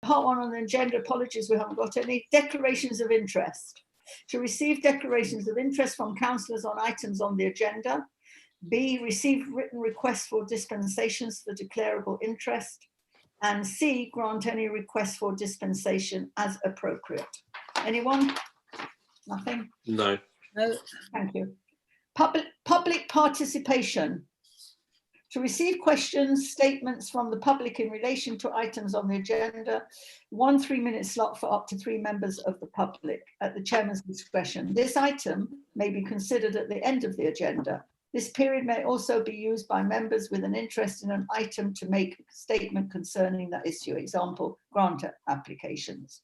Part one on the agenda, apologies, we haven't got any. Declarations of interest. To receive declarations of interest from councillors on items on the agenda. B, receive written requests for dispensations for declarable interest. And C, grant any requests for dispensation as appropriate. Anyone? Nothing? No. No, thank you. Public participation. To receive questions, statements from the public in relation to items on the agenda, 1 3-minute slot for up to 3 members of the public at the chairman's discretion. This item may be considered at the end of the agenda. This period may also be used by members with an interest in an item to make a statement concerning that issue. Example, grant applications.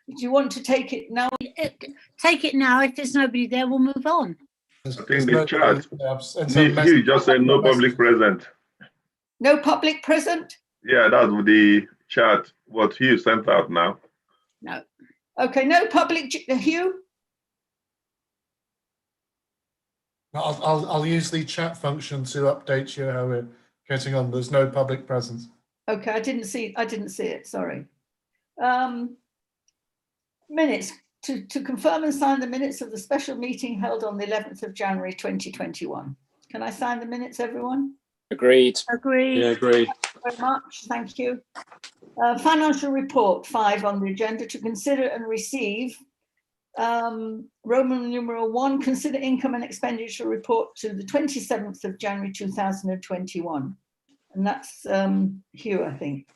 Do you want to take it now? Take it now. If there's nobody there, we'll move on. I think the chat, Yeah, he just said no public present. No public present? Yeah, that's the chat, what Hugh sent out now. No. Okay, no public, Hugh? I'll use the chat function to update you how we're getting on. There's no public presence. Okay, I didn't see it, sorry. Minutes. To confirm and sign the minutes of the special meeting held on the 11th of January 2021. Can I sign the minutes, everyone? Agreed. Agreed. Yeah, agreed. Thank you very much. Thank you. Financial report 5 on the agenda to consider and receive. Roman numeral 1, consider income and expenditure report to the 27th of January 2021. And that's Hugh, I think.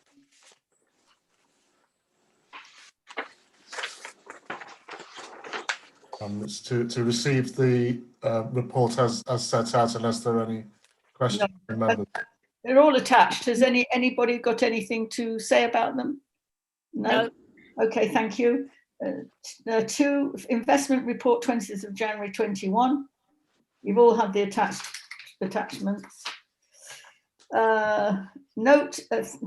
It's to receive the report as set out, unless there are any questions. No, they're all attached. Has anybody got anything to say about them? No. Okay, thank you. 2, investment report 20th of January 21. You've all had the attachments. Note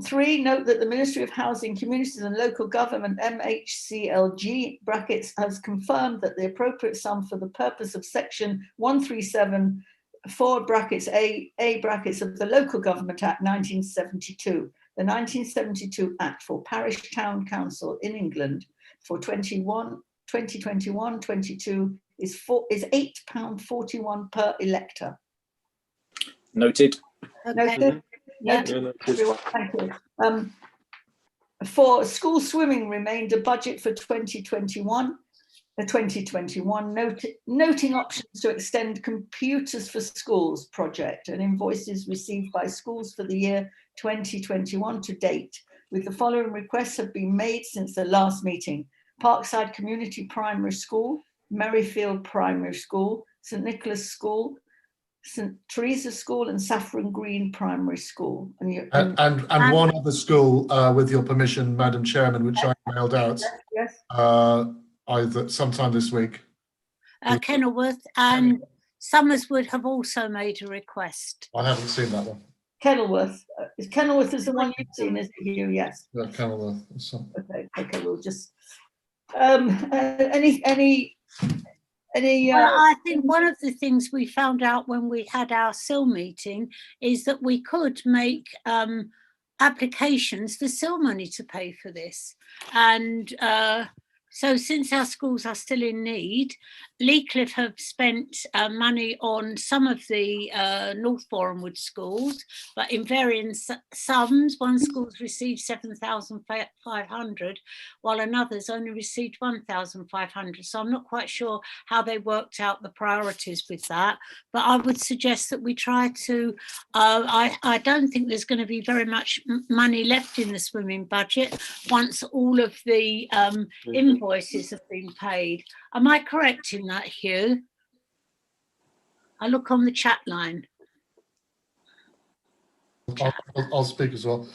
3, note that the Ministry of Housing, Communities and Local Government, MHCLG brackets, has confirmed that the appropriate sum for the purpose of section 137(4) brackets A brackets of the Local Government Act 1972, the 1972 Act for Parish Town Council in England for 2021-22 is £8.41 per elector. Noted. Noted. Noted. Everyone, thank you. For school swimming remained a budget for 2021. Noting options to extend computers for schools project and invoices received by schools for the year 2021 to date, with the following requests have been made since the last meeting: Parkside Community Primary School, Merrifield Primary School, St Nicholas School, St Teresa School, and Saffron Green Primary School. And one other school, with your permission, Madam Chairman, which I mailed out. Yes. Either sometime this week. Kenilworth and Somerswood have also made a request. I haven't seen that one. Kenilworth. Kenilworth is the one you've seen, is it, you? Yes. Yeah, Kenilworth. Okay, we'll just any Well, I think one of the things we found out when we had our SIL meeting is that we could make applications for SIL money to pay for this. And so since our schools are still in need, Leacliff have spent money on some of the North Borehamwood schools, but in varying sums. One school's received 7,500, while another's only received 1,500. So I'm not quite sure how they worked out the priorities with that, but I would suggest that we try to, I don't think there's going to be very much money left in the swimming budget once all of the invoices have been paid. Am I correct in that, Hugh? I look on the chat line. I'll speak as well.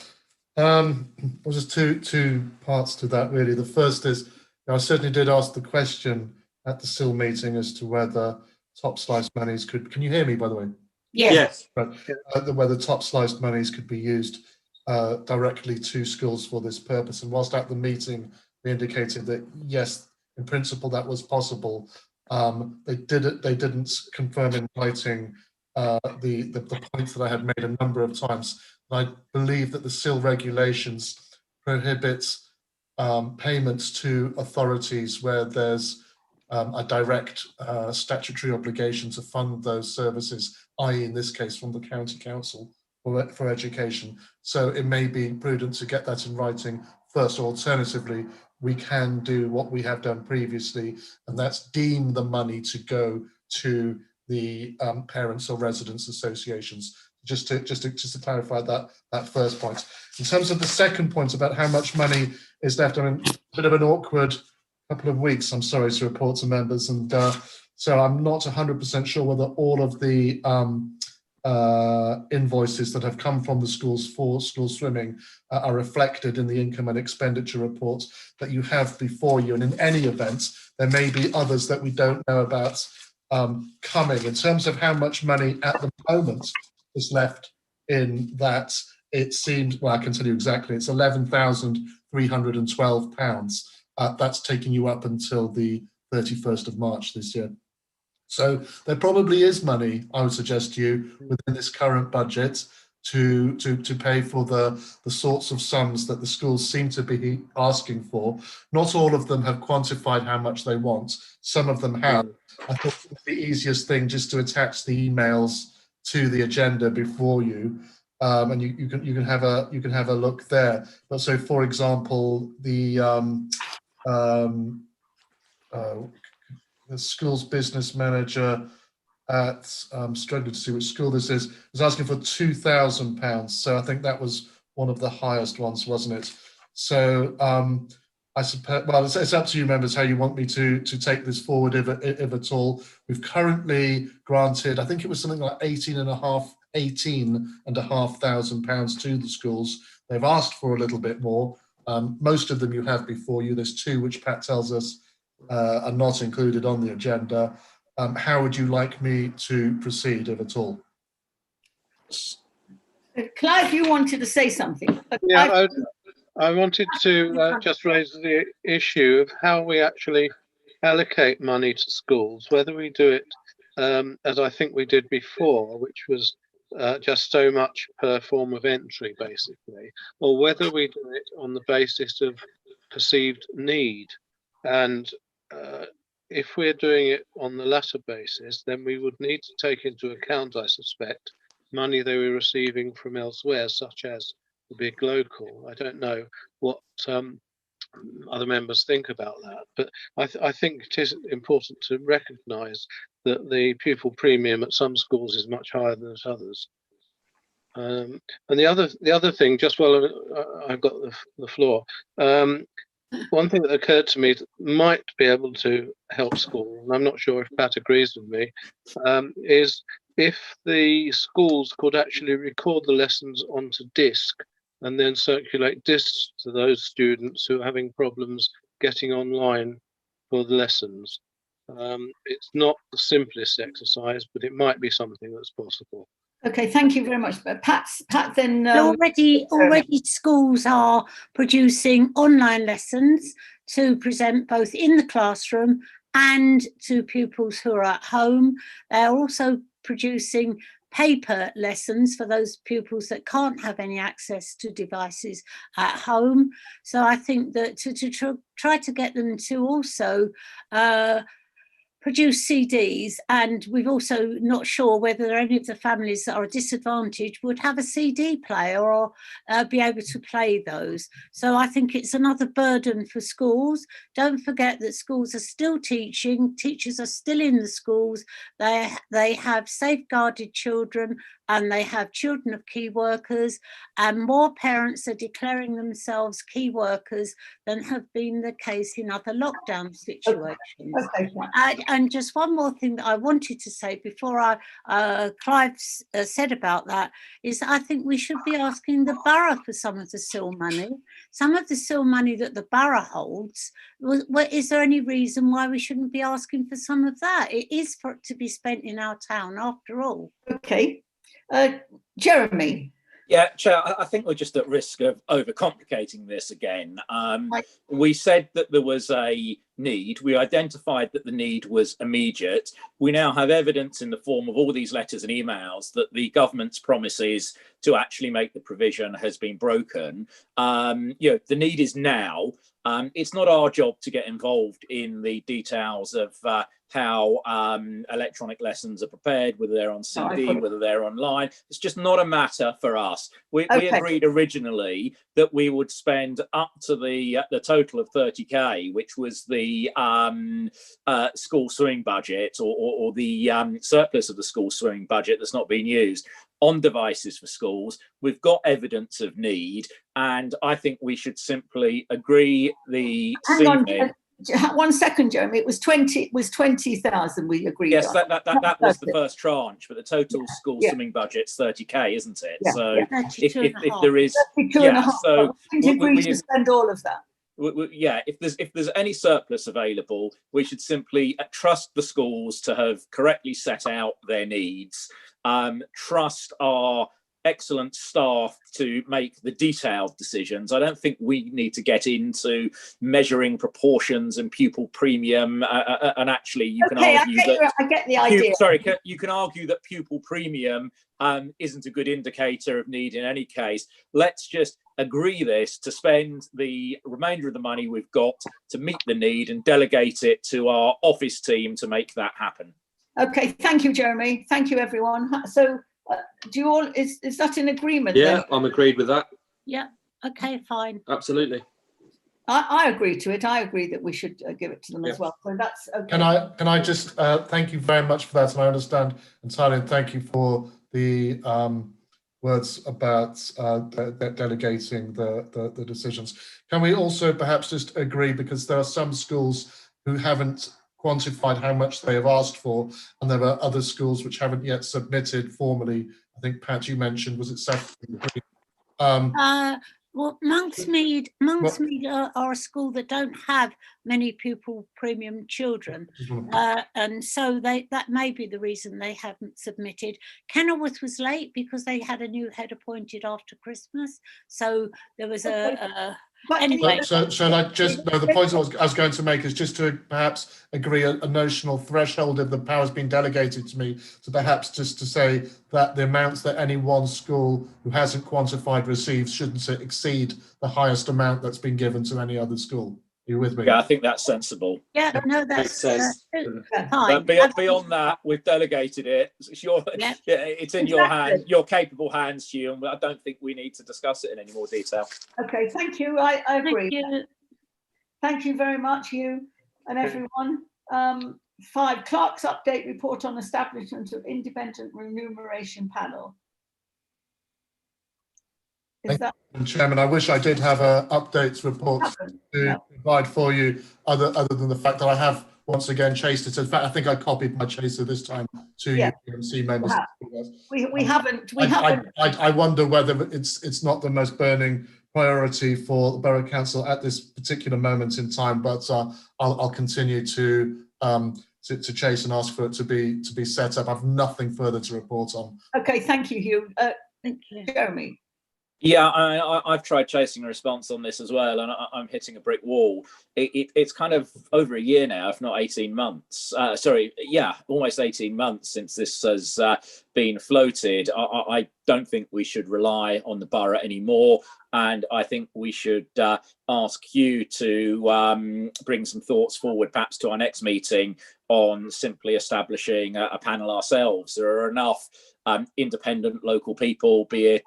Well, just two parts to that, really. The first is, I certainly did ask the question at the SIL meeting as to whether top slice monies could, can you hear me, by the way? Yes. Right. Whether top sliced monies could be used directly to schools for this purpose. And whilst at the meeting, they indicated that, yes, in principle, that was possible. They didn't confirm in writing the points that I had made a number of times. I believe that the SIL regulations prohibits payments to authorities where there's a direct statutory obligation to fund those services, i.e. in this case from the county council for education. So it may be prudent to get that in writing first. Alternatively, we can do what we have done previously, and that's deem the money to go to the parents or residents associations. Just to clarify that first point. In terms of the second point about how much money is left, I mean, a bit of an awkward couple of weeks, I'm sorry to report to members, and so I'm not 100% sure whether all of the invoices that have come from the schools for school swimming are reflected in the income and expenditure reports that you have before you. And in any event, there may be others that we don't know about coming. In terms of how much money at the moment is left in that, it seems, well, I can tell you exactly, it's £11,312. That's taking you up until the 31st of March this year. So there probably is money, I would suggest to you, within this current budget to pay for the sorts of sums that the schools seem to be asking for. Not all of them have quantified how much they want. Some of them have. I thought it was the easiest thing just to attach the emails to the agenda before you, and you can have a look there. But so, for example, the school's business manager at struggling to see which school this is asking for £2,000. So I think that was one of the highest ones, wasn't it? So I suppose, well, it's up to you members how you want me to take this forward, if at all. We've currently granted, I think it was something like £18,500 to the schools. They've asked for a little bit more. Most of them you have before you. There's two which Pat tells us are not included on the agenda. How would you like me to proceed, if at all? Clive, you wanted to say something. Yeah, I wanted to just raise the issue of how we actually allocate money to schools, whether we do it as I think we did before, which was just so much per form of entry, basically, or whether we do it on the basis of perceived need. And if we're doing it on the latter basis, then we would need to take into account, I suspect, money they were receiving from elsewhere, such as the big local. I don't know what other members think about that, but I think it is important to recognise that the pupil premium at some schools is much higher than at others. And the other thing, just while I've got the floor, one thing that occurred to me that might be able to help schools, and I'm not sure if Pat agrees with me, is if the schools could actually record the lessons onto disc and then circulate discs to those students who are having problems getting online for the lessons. It's not the simplest exercise, but it might be something that's possible. Okay, thank you very much. Pat then... already schools are producing online lessons to present both in the classroom and to pupils who are at home. They're also producing paper lessons for those pupils that can't have any access to devices at home. So I think that to try to get them to also produce CDs, and we've also not sure whether any of the families that are disadvantaged would have a CD player or be able to play those. So I think it's another burden for schools. Don't forget that schools are still teaching, teachers are still in the schools, they have safeguarded children and they have children of key workers, and more parents are declaring themselves key workers than have been the case in other lockdown situations. Okay. And just one more thing that I wanted to say before Clive said about that is I think we should be asking the borough for some of the SIL money. Some of the SIL money that the borough holds, is there any reason why we shouldn't be asking for some of that? It is for it to be spent in our town after all. Okay. Jeremy. Yeah, Chair, I think we're just at risk of overcomplicating this again. We said that there was a need. We identified that the need was immediate. We now have evidence in the form of all these letters and emails that the government's promises to actually make the provision has been broken. The need is now. It's not our job to get involved in the details of how electronic lessons are prepared, whether they're on CD, whether they're online. It's just not a matter for us. We agreed originally that we would spend up to the total of 30k, which was the school swimming budget, or the surplus of the school swimming budget that's not being used, on devices for schools. We've got evidence of need, and I think we should simply agree the Hang on, 1 second, Jeremy. It was 20,000 we agreed yes, on. that was the first tranche, but the total school swimming budget's 30k, isn't it? Yeah, So yeah. if there is, 32.5. so we agreed to spend all of that. Yeah, if there's any surplus available, we should simply trust the schools to have correctly set out their needs, trust our excellent staff to make the detailed decisions. I don't think we need to get into measuring proportions and pupil premium, and actually you can argue that I get the idea. You can argue that pupil premium isn't a good indicator of need in any case. Let's just agree this, to spend the remainder of the money we've got to meet the need and delegate it to our office team to make that happen. Okay, thank you, Jeremy. Thank you, everyone. So do you all, is that in agreement? Yeah, then? I'm agreed with that. Yeah, okay, fine. Absolutely. I agree to it. I agree that we should give it to them as well. So that's okay. Can I just thank you very much for that, and I understand entirely, and thank you for the words about delegating the decisions. Can we also perhaps just agree, because there are some schools who haven't quantified how much they have asked for, and there are other schools which haven't yet submitted formally. I think, Pat, you mentioned, was it Saturday? Well, Monksmead are a school that don't have many pupil premium children, and so that may be the reason they haven't submitted. Kenilworth was late because they had a new head appointed after Christmas, so there was anyway. So shall I just, no, the point I was going to make is just to perhaps agree a notional threshold if the power has been delegated to me, to perhaps just to say that the amounts that any one school who hasn't quantified receives shouldn't exceed the highest amount that's been given to any other school. Are you with me? Yeah, I think that's sensible. Yeah, no, that's fine. But beyond that, we've delegated it. It's in your hands, your capable hands, Hugh, and I don't think we need to discuss it in any more detail. Okay, thank you. I agree. Thank you. Thank you very much, Hugh, and everyone. 5, Clerk's update report on establishment of independent remuneration panel. Is that? Chairman, I wish I did have an updates report to provide for you, other than the fact that I have once again chased it. In fact, I think I copied my chaser this time to UMC members. We haven't. I wonder whether it's not the most burning priority for the Borough Council at this particular moment in time, but I'll continue to chase and ask for it to be set up. I've nothing further to report on. Okay, thank you, Hugh. Thank you. Jeremy. Yeah, I've tried chasing a response on this as well, and I'm hitting a brick wall. It's kind of over a year now, if not 18 months. Almost 18 months since this has been floated. I don't think we should rely on the borough anymore, and I think we should ask you to bring some thoughts forward, perhaps to our next meeting, on simply establishing a panel ourselves. There are enough independent local people, be it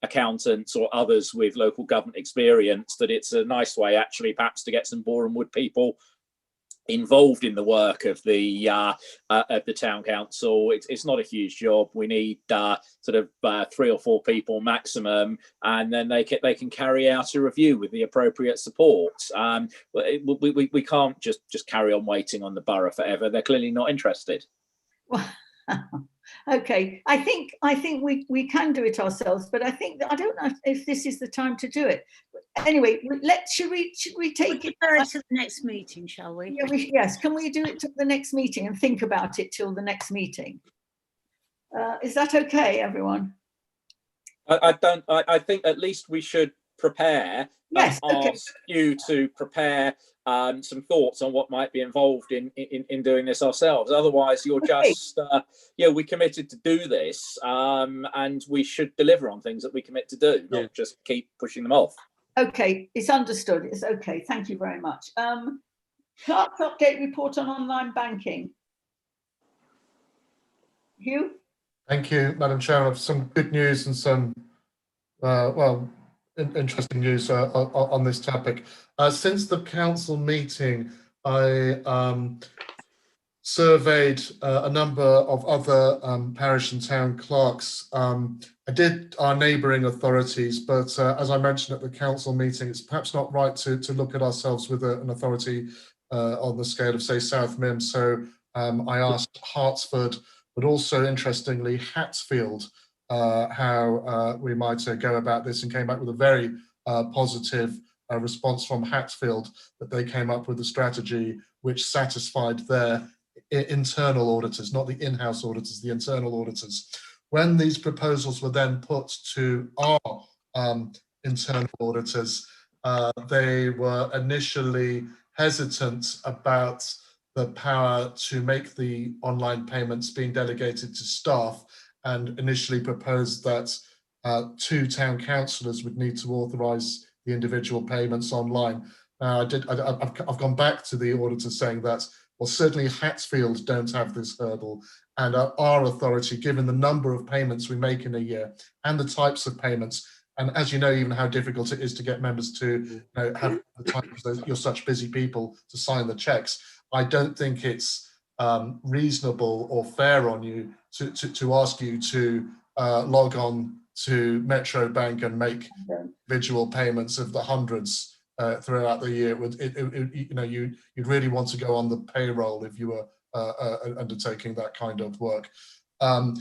accountants or others with local government experience, that it's a nice way actually perhaps to get some Boreham Wood people involved in the work of the town council. It's not a huge job. We need sort of 3 or 4 people maximum, and then they can carry out a review with the appropriate support. We can't just carry on waiting on the borough forever. They're clearly not interested. Okay, I think we can do it ourselves, but I don't know if this is the time to do it. Anyway, should we take it to the next meeting, shall we? Yeah, yes. Can we do it to the next meeting and think about it till the next meeting? Is that okay, everyone? I think at least we should prepare. Yes. Ask you to prepare some thoughts on what might be involved in doing this ourselves. Otherwise, you're just we committed to do this, and we should deliver on things that we commit to do, not just keep pushing them off. Okay, it's understood. It's okay. Thank you very much. Clerk's update report on online banking. Hugh? Thank you, Madam Chair. I have some good news and some, interesting news on this topic. Since the council meeting, I surveyed a number of other parish and town clerks. I did our neighbouring authorities, but as I mentioned at the council meeting, it's perhaps not right to look at ourselves with an authority on the scale of, say, South Mim. So I asked Hertsford, but also interestingly Hatfield, how we might go about this, and came back with a very positive response from Hatfield, that they came up with a strategy which satisfied their internal auditors, not the in-house auditors, the internal auditors. When these proposals were then put to our internal auditors, they were initially hesitant about the power to make the online payments being delegated to staff, and initially proposed that 2 town councillors would need to authorise the individual payments online. I've gone back to the auditor saying that, well, certainly Hatfield don't have this hurdle, and our authority, given the number of payments we make in a year and the types of payments, and as you know, even how difficult it is to get members to have the time, because you're such busy people, to sign the checks. I don't think it's reasonable or fair on you to ask you to log on to Metro Bank and make individual payments of the hundreds throughout the year. You'd really want to go on the payroll if you were undertaking that kind of work.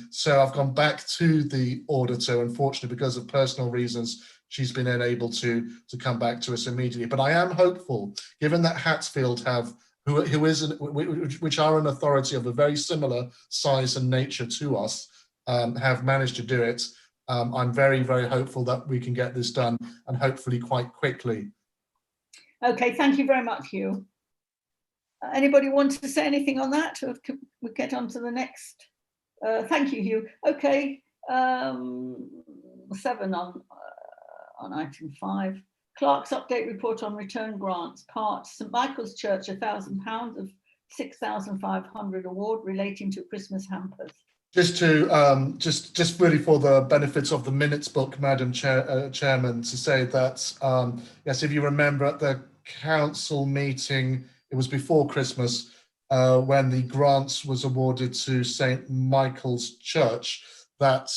So I've gone back to the auditor. Unfortunately, because of personal reasons, she's been unable to come back to us immediately. But I am hopeful, given that Hatfield have, which are an authority of a very similar size and nature to us, have managed to do it. I'm very, very hopeful that we can get this done, and hopefully quite quickly. Okay, thank you very much, Hugh. Anybody want to say anything on that? Or can we get on to the next? Thank you, Hugh. Okay, 7 on item 5. Clerk's update report on return grants. Part St Michael's Church, £1,000 of 6,500 award relating to Christmas hampers. Just to just really for the benefit of the minutes book, Madam Chairman, to say that yes, if you remember at the council meeting, it was before Christmas, when the grants was awarded to St Michael's Church, that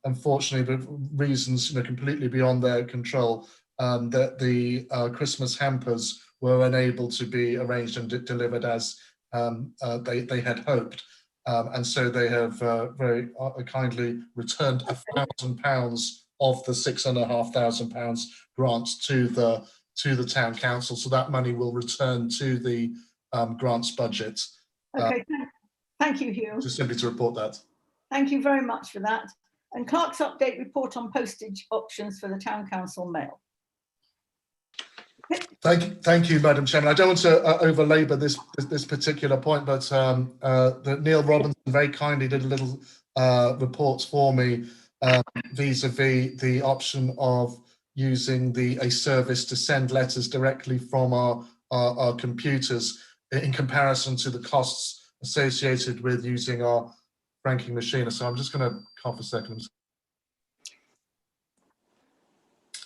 unfortunately, for reasons completely beyond their control, that the Christmas hampers were unable to be arranged and delivered as they had hoped. And so they have very kindly returned £1,000 of the £6,500 grants to the town council. So that money will return to the grants budget. Okay, thank you, Hugh. Just simply to report that. Thank you very much for that. And Clerk's update report on postage options for the town council mail. Thank you, Madam Chairman. I don't want to over-labour this particular point, but Neil Robinson very kindly did a little report for me vis-a-vis the option of using a service to send letters directly from our computers in comparison to the costs associated with using our franking machine. So I'm just going to cough a second.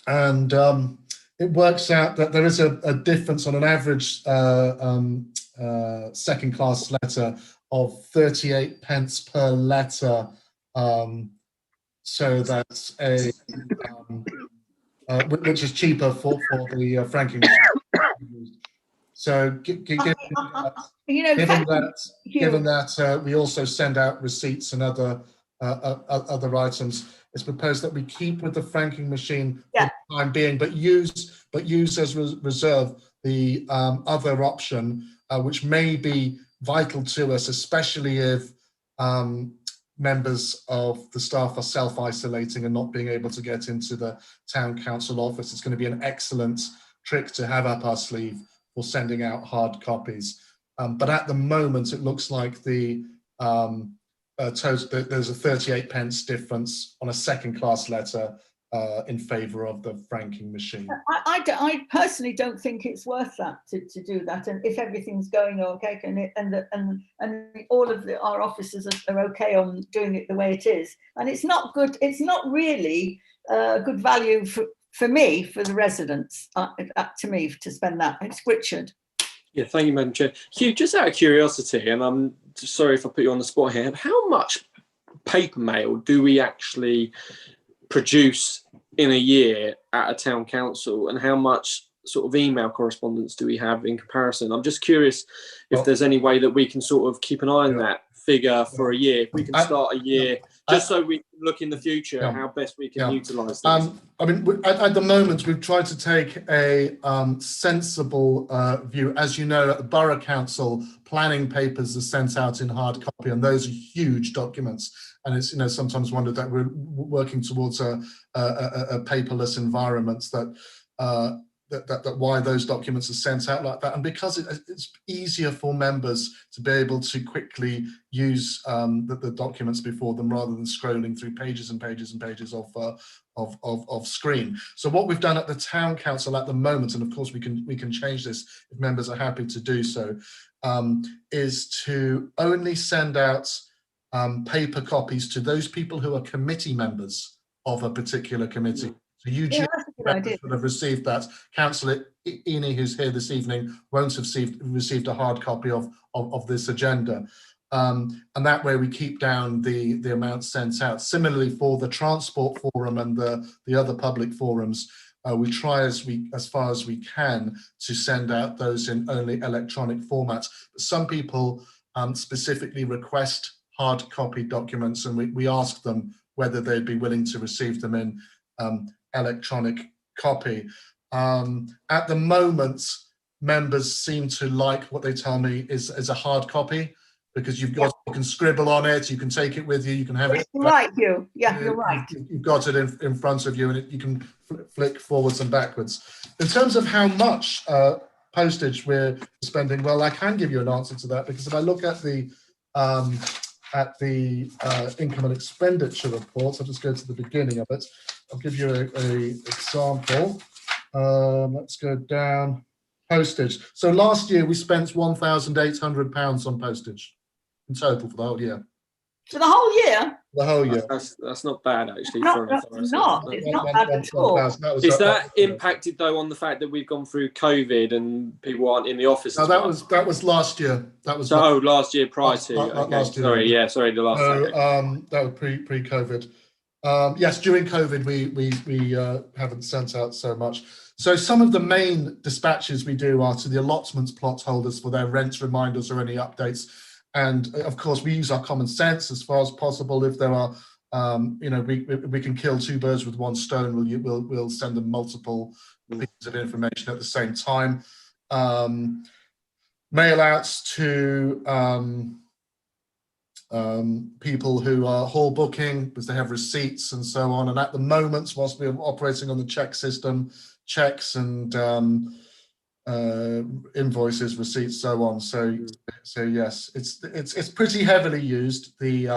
And it works out that there is a difference on an average second class letter of 38 pence per letter. So that's which is cheaper for the franking machine. So given that we also send out receipts and other items, it's proposed that we keep with the franking machine for the time being, but use as reserve the other option, which may be vital to us, especially if members of the staff are self-isolating and not being able to get into the town council office. It's going to be an excellent trick to have up our sleeve for sending out hard copies. But at the moment, it looks like the total, there's a 38 pence difference on a second class letter in favour of the franking machine. I personally don't think it's worth that to do that, and if everything's going okay and all of our officers are okay on doing it the way it is, and it's not good, it's not really good value for me, for the residents, to me, to spend that. It's Richard. Yeah, thank you, Madam Chair. Hugh, just out of curiosity, and I'm sorry if I put you on the spot here, how much paper mail do we actually produce in a year at a town council, and how much sort of email correspondence do we have in comparison? I'm just curious if there's any way that we can sort of keep an eye on that figure for a year. If we can start a year, just so we can look in the future how best we can utilise this. I mean, at the moment, we've tried to take a sensible view. As you know, at the Borough Council, planning papers are sent out in hard copy, and those are huge documents. And it's, sometimes wondered that we're working towards a paperless environment, that why those documents are sent out like that. And because it's easier for members to be able to quickly use the documents before them, rather than scrolling through pages and pages and pages of screen. So what we've done at the town council at the moment, and of course we can change this if members are happy to do so, is to only send out paper copies to those people who are committee members of a particular committee. So you would have received that. Councillor Eni, who's here this evening, won't have received a hard copy of this agenda. And that way we keep down the amount sent out. Similarly, for the Transport Forum and the other public forums, we try as far as we can to send out those in only electronic formats. But some people specifically request hard copy documents, and we ask them whether they'd be willing to receive them in electronic copy. At the moment, members seem to like what they tell me is a hard copy, because you can scribble on it, you can take it with you, you can have it. You're right, Hugh. Yeah, you're right. You've got it in front of you, and you can flick forwards and backwards. In terms of how much postage we're spending, well, I can give you an answer to that, because if I look at the income and expenditure reports, I'll just go to the beginning of it. I'll give you a example. Let's go down. Postage. So last year we spent £1,800 on postage in total for the whole year. For the whole year? The whole year. That's not bad, actually. It's not bad at all. Is that impacted though on the fact that we've gone through COVID and people aren't in the office? No, that was last year. That was last year prior to. Last year. Sorry, the last. That was pre-COVID. Yes, during COVID we haven't sent out so much. So some of the main dispatches we do are to the allotments plot holders for their rent reminders or any updates. And of course, we use our common sense as far as possible. If there are, we can kill two birds with one stone. We'll send them multiple pieces of information at the same time. Mail outs to people who are hall booking because they have receipts and so on. And at the moment, whilst we're operating on the check system, checks and invoices, receipts, so on. So yes, it's pretty heavily used, the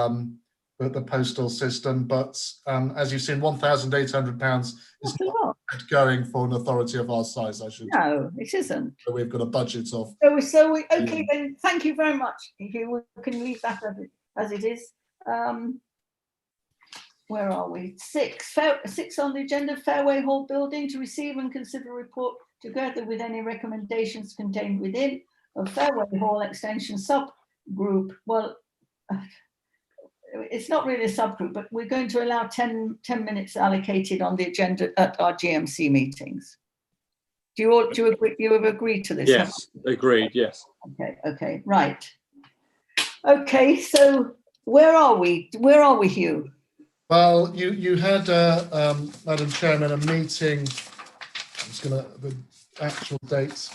postal system. But as you've seen, £1,800 is not going for an authority of our size. No, it isn't. So we've got a budget of. Okay, then. Thank you very much. You can leave that as it is. Where are we? Six on the agenda. Fairway Hall building to receive and consider a report together with any recommendations contained within a Fairway Hall extension subgroup. Well, it's not really a subgroup, but we're going to allow 10 minutes allocated on the agenda at our GMC meetings. Do you agree to this? Yes, agreed. Yes. Okay, right. Okay, so where are we? Hugh? Well, you had, Madam Chairman, a meeting. I'm just going to the actual dates.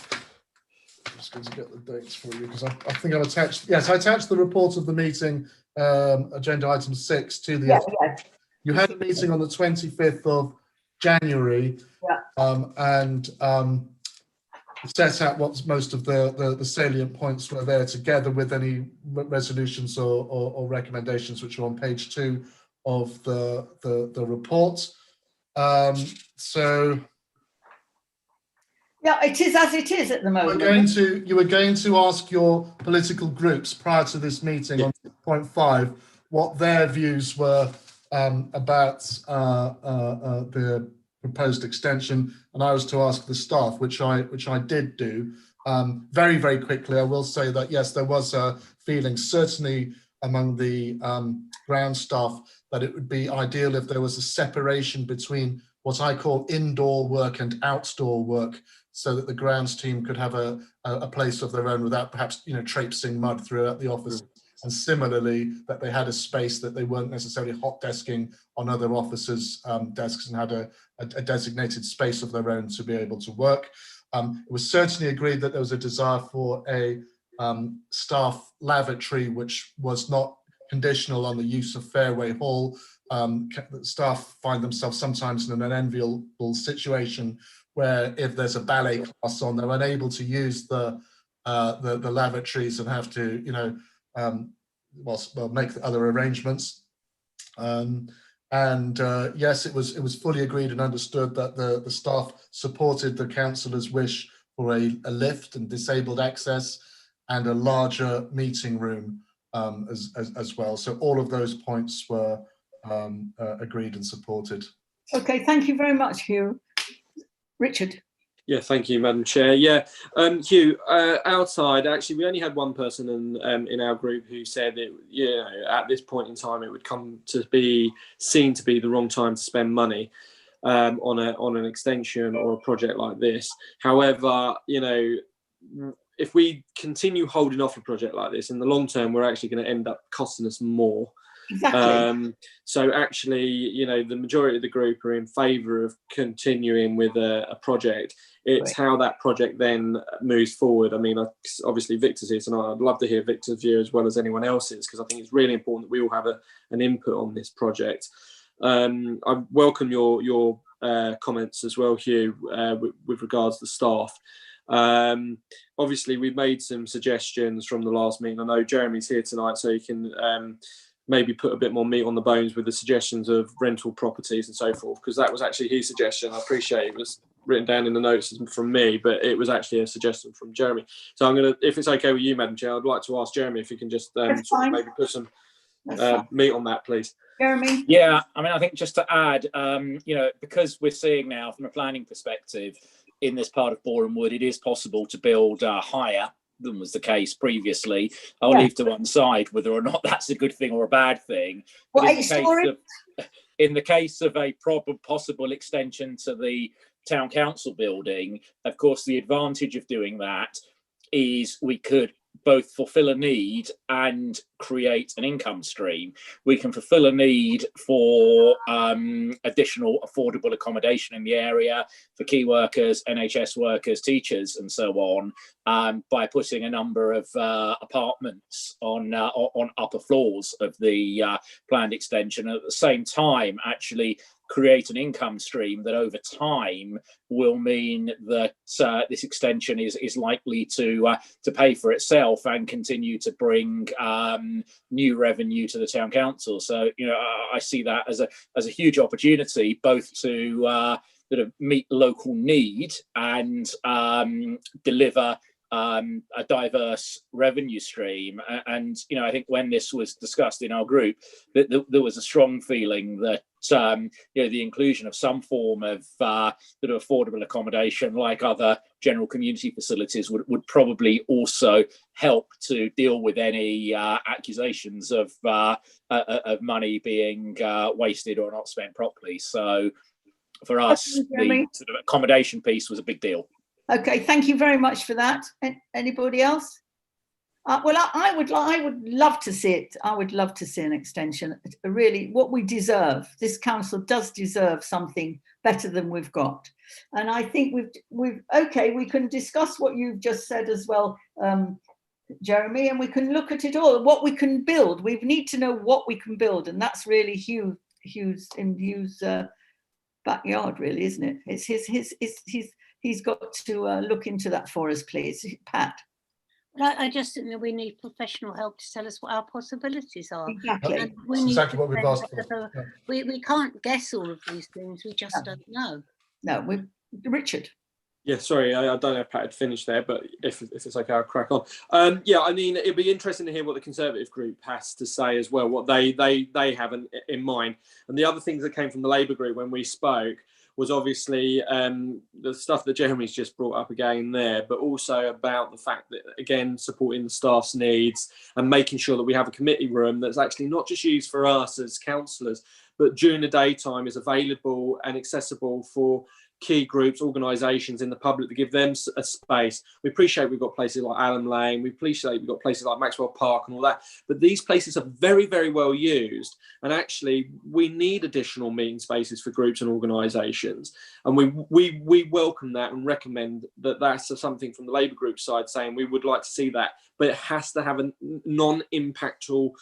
I'm just going to get the dates for you because I think I've attached. Yes, I attached the report of the meeting, agenda item 6 to the. Yeah. You had a meeting on the 25th of January, and set out what most of the salient points were there, together with any resolutions or recommendations, which are on page 2 of the report. So Yeah, it is as it is at the moment. you were going to ask your political groups prior to this meeting on point 5 what their views were about the proposed extension, and I was to ask the staff, which I did do. Very, very quickly, I will say that yes, there was a feeling, certainly among the ground staff, that it would be ideal if there was a separation between what I call indoor work and outdoor work, so that the grounds team could have a place of their own without perhaps traipsing mud throughout the office. And similarly, that they had a space that they weren't necessarily hot desking on other officers' desks, and had a designated space of their own to be able to work. It was certainly agreed that there was a desire for a staff lavatory, which was not conditional on the use of Fairway Hall. Staff find themselves sometimes in an unenviable situation where if there's a ballet class on, they're unable to use the lavatories and have to, make other arrangements. Yes, it was fully agreed and understood that the staff supported the councillor's wish for a lift and disabled access and a larger meeting room as well. So all of those points were agreed and supported. Okay, thank you very much, Hugh. Richard. Yeah, thank you, Madam Chair. Yeah, Hugh, outside, actually, we only had one person in our group who said that, at this point in time, it would come to be seen to be the wrong time to spend money on an extension or a project like this. However, if we continue holding off a project like this, in the long term, we're actually going to end up costing us more. Exactly. So actually, the majority of the group are in favour of continuing with a project. It's Right. how that project then moves forward. I mean, obviously Victor's here tonight. I'd love to hear Victor's view as well as anyone else's, because I think it's really important that we all have an input on this project. I welcome your comments as well, Hugh, with regards to staff. Obviously, we've made some suggestions from the last meeting. I know Jeremy's here tonight, so you can maybe put a bit more meat on the bones with the suggestions of rental properties and so forth, because that was actually his suggestion. I appreciate it was written down in the notes from me, but it was actually a suggestion from Jeremy. So I'm going to, if it's okay with you, Madam Chair, I'd like to ask Jeremy if he can just sort of maybe put some meat on that, please. Jeremy? Yeah, I mean, I think just to add, because we're seeing now from a planning perspective in this part of Boreham Wood, it is possible to build higher than was the case previously. I'll leave to one side whether or not that's a good thing or a bad thing. But in the case of a possible extension to the town council building, of course, the advantage of doing that is we could both fulfill a need and create an income stream. We can fulfill a need for additional affordable accommodation in the area for key workers, NHS workers, teachers, and so on, by putting a number of apartments on upper floors of the planned extension. At the same time, actually create an income stream that over time will mean that this extension is likely to pay for itself and continue to bring new revenue to the town council. So I see that as a huge opportunity, both to sort of meet local need and deliver a diverse revenue stream. And I think when this was discussed in our group, that there was a strong feeling that the inclusion of some form of sort of affordable accommodation, like other general community facilities, would probably also help to deal with any accusations of money being wasted or not spent properly. So for us, the sort of accommodation piece was a big deal. Okay, thank you very much for that. Anybody else? Well, I would love to see it. I would love to see an extension. Really, what we deserve. This council does deserve something better than we've got. And I think we can discuss what you've just said as well, Jeremy, and we can look at it all, what we can build. We need to know what we can build, and that's really Hugh's backyard, really, isn't it? It's he's got to look into that for us, please, Pat. I just think that we need professional help to tell us what our possibilities are. Exactly. And we That's need exactly to what we've say asked for. whether- Yeah. We can't guess all of these things. We just No. don't know. No, Richard. Yeah, sorry, I don't know if Pat had finished there, but if it's okay, I'll crack on. Yeah, I mean, it'd be interesting to hear what the Conservative group has to say as well, what they have in mind. And the other things that came from the Labour group when we spoke was obviously the stuff that Jeremy's just brought up again there, but also about the fact that, again, supporting the staff's needs and making sure that we have a committee room that's actually not just used for us as councillors, but during the daytime is available and accessible for key groups, organisations in the public to give them a space. We appreciate we've got places like Allen Lane, we appreciate we've got places like Maxwell Park and all that, but these places are very, very well used, and actually we need additional meeting spaces for groups and organisations, and we welcome that and recommend that. That's something from the Labour group side saying we would like to see that, but it has to have a non-impactful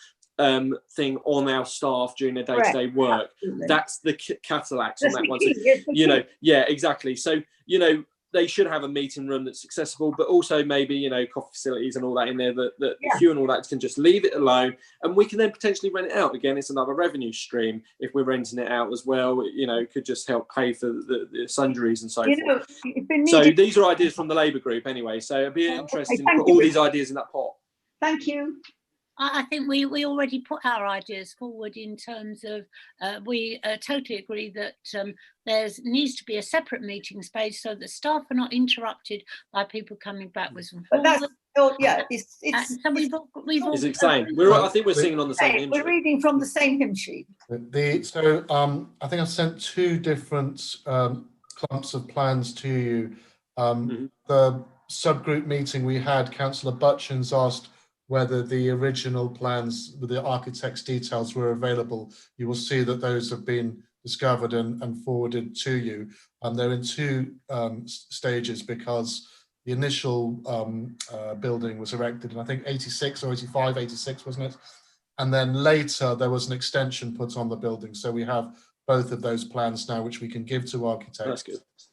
thing on our staff during their day-to-day work. Absolutely. That's the catalyst on that one. So, yeah, exactly. So, they should have a meeting room that's accessible, but also maybe, coffee facilities and all that in there that the queue and all that can just leave it alone, and we can then potentially rent it out. Again, it's another revenue stream. If we're renting it out as well, it could just help pay for the sundries and so forth. So these are ideas from the Labour group anyway. So it'd be interesting to put all these ideas in that pot. Thank you. I think we already put our ideas forward in terms of we totally agree that there needs to be a separate meeting space so that staff are not interrupted by people coming backwards and forwards. It's the same. I think we're singing on the same hymn sheet. We're reading from the same hymn sheet. So I think I've sent two different clumps of plans to you. The subgroup meeting we had, Councillor Butchins asked whether the original plans with the architect's details were available. You will see that those have been discovered and forwarded to you. They're in two stages because the initial building was erected in, I think, 86 or 85, 86, wasn't it? And then later there was an extension put on the building. So we have both of those plans now, which we can give to architects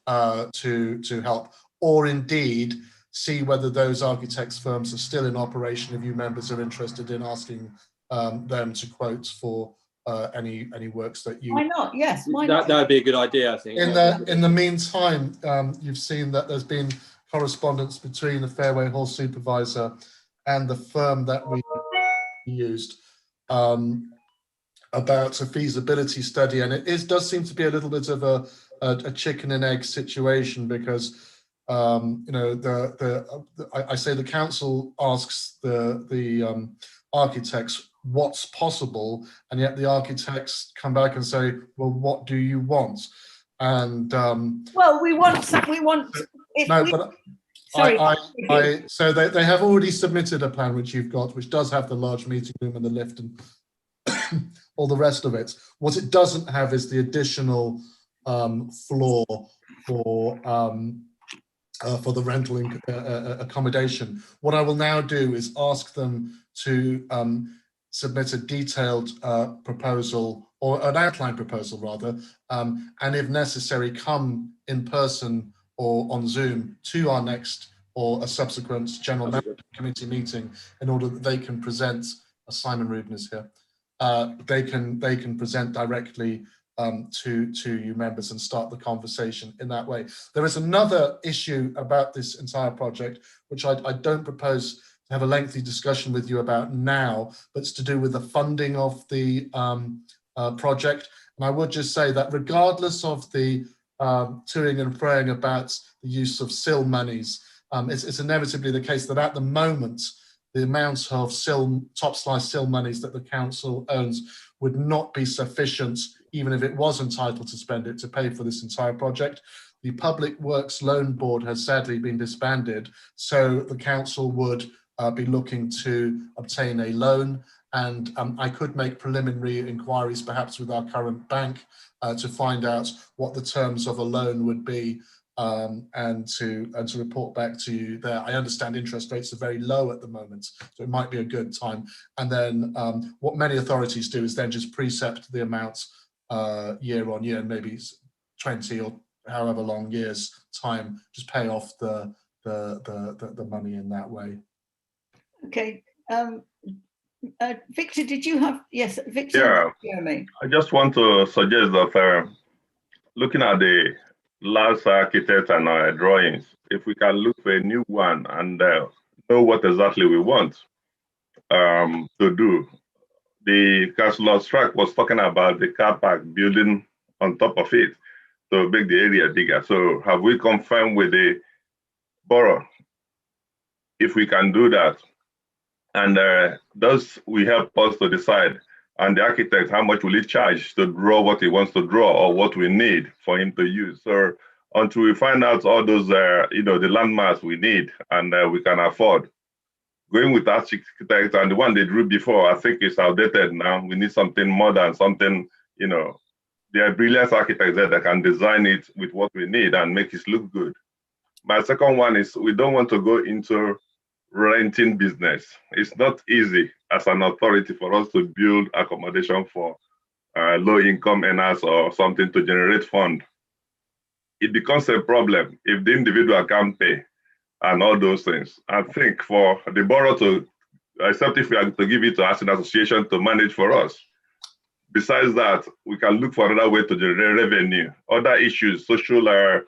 to help, or indeed see whether those architects firms are still in operation if you members are interested in asking them to quote for any works that you... Why not? Yes, why not? That would be a good idea, I think. In the meantime, you've seen that there's been correspondence between the Fairway Hall supervisor and the firm that we used about a feasibility study, and it does seem to be a little bit of a chicken and egg situation because I say the council asks the architects what's possible, and yet the architects come back and say, well, what do you want? And well, we want so they have already submitted a plan which you've got, which does have the large meeting room and the lift and all the rest of it. What it doesn't have is the additional floor for the rental accommodation. What I will now do is ask them to submit a detailed proposal, or an outline proposal rather, and if necessary, come in person or on Zoom to our next or a subsequent general committee meeting in order that they can present, Simon Rubin is here, they can present directly to you members and start the conversation in that way. There is another issue about this entire project, which I don't propose to have a lengthy discussion with you about now, but it's to do with the funding of the project. And I would just say that regardless of the toing and froing about the use of SIL monies, it's inevitably the case that at the moment, the amount of top slice SIL monies that the council owns would not be sufficient, even if it was entitled to spend it, to pay for this entire project. The Public Works Loan Board has sadly been disbanded, so the council would be looking to obtain a loan, and I could make preliminary inquiries perhaps with our current bank to find out what the terms of a loan would be, and to report back to you there. I understand interest rates are very low at the moment, so it might be a good time. And then what many authorities do is then just precept the amounts year on year, maybe 20 or however long years time, just pay off the money in that way. Okay. Victor, did you have, yes, Victor? Yeah. Jeremy. I just want to suggest that looking at the last architect and drawings, if we can look for a new one and know what exactly we want to do. The Councillor Strack was talking about the car park building on top of it to make the area bigger. So have we confirmed with the borough if we can do that? And does we help us to decide, and the architect, how much will he charge to draw what he wants to draw or what we need for him to use? So until we find out all those, the landmarks we need and we can afford, going with architect and the one they drew before, I think is outdated now. We need something modern, something, there are brilliant architects there that can design it with what we need and make it look good. My second one is we don't want to go into renting business. It's not easy as an authority for us to build accommodation for low-income earners or something to generate fund. It becomes a problem if the individual can't pay and all those things. I think for the borough to, except if we are to give it to housing association to manage for us. Besides that, we can look for another way to generate revenue. Other issues, social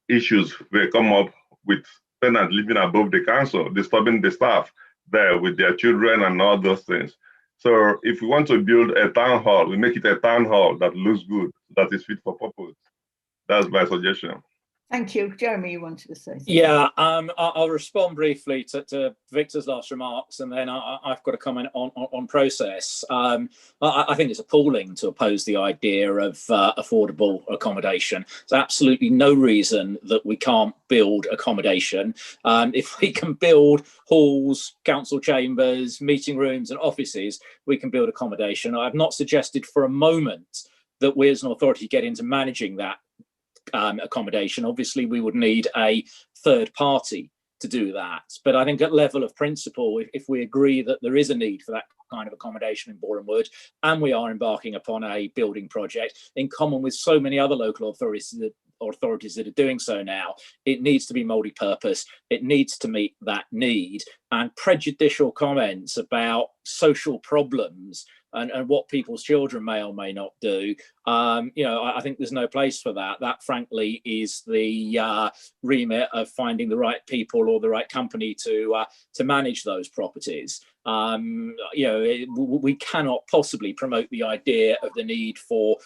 issues will come up with tenants living above the council, disturbing the staff there with their children and all those things. So if we want to build a town hall, we make it a town hall that looks good, that is fit for purpose. That's my suggestion. Thank you. Jeremy, you wanted to say something? Yeah, I'll respond briefly to Victor's last remarks, and then I've got a comment on process. I think it's appalling to oppose the idea of affordable accommodation. There's absolutely no reason that we can't build accommodation. If we can build halls, council chambers, meeting rooms and offices, we can build accommodation. I've not suggested for a moment that we as an authority get into managing that accommodation. Obviously, we would need a third party to do that. But I think at level of principle, if we agree that there is a need for that kind of accommodation in Boreham Wood, and we are embarking upon a building project in common with so many other local authorities that are doing so now, it needs to be multi-purpose. It needs to meet that need. And prejudicial comments about social problems and what people's children may or may not do, I think there's no place for that. That, frankly, is the remit of finding the right people or the right company to manage those properties. We cannot possibly promote the idea of the need for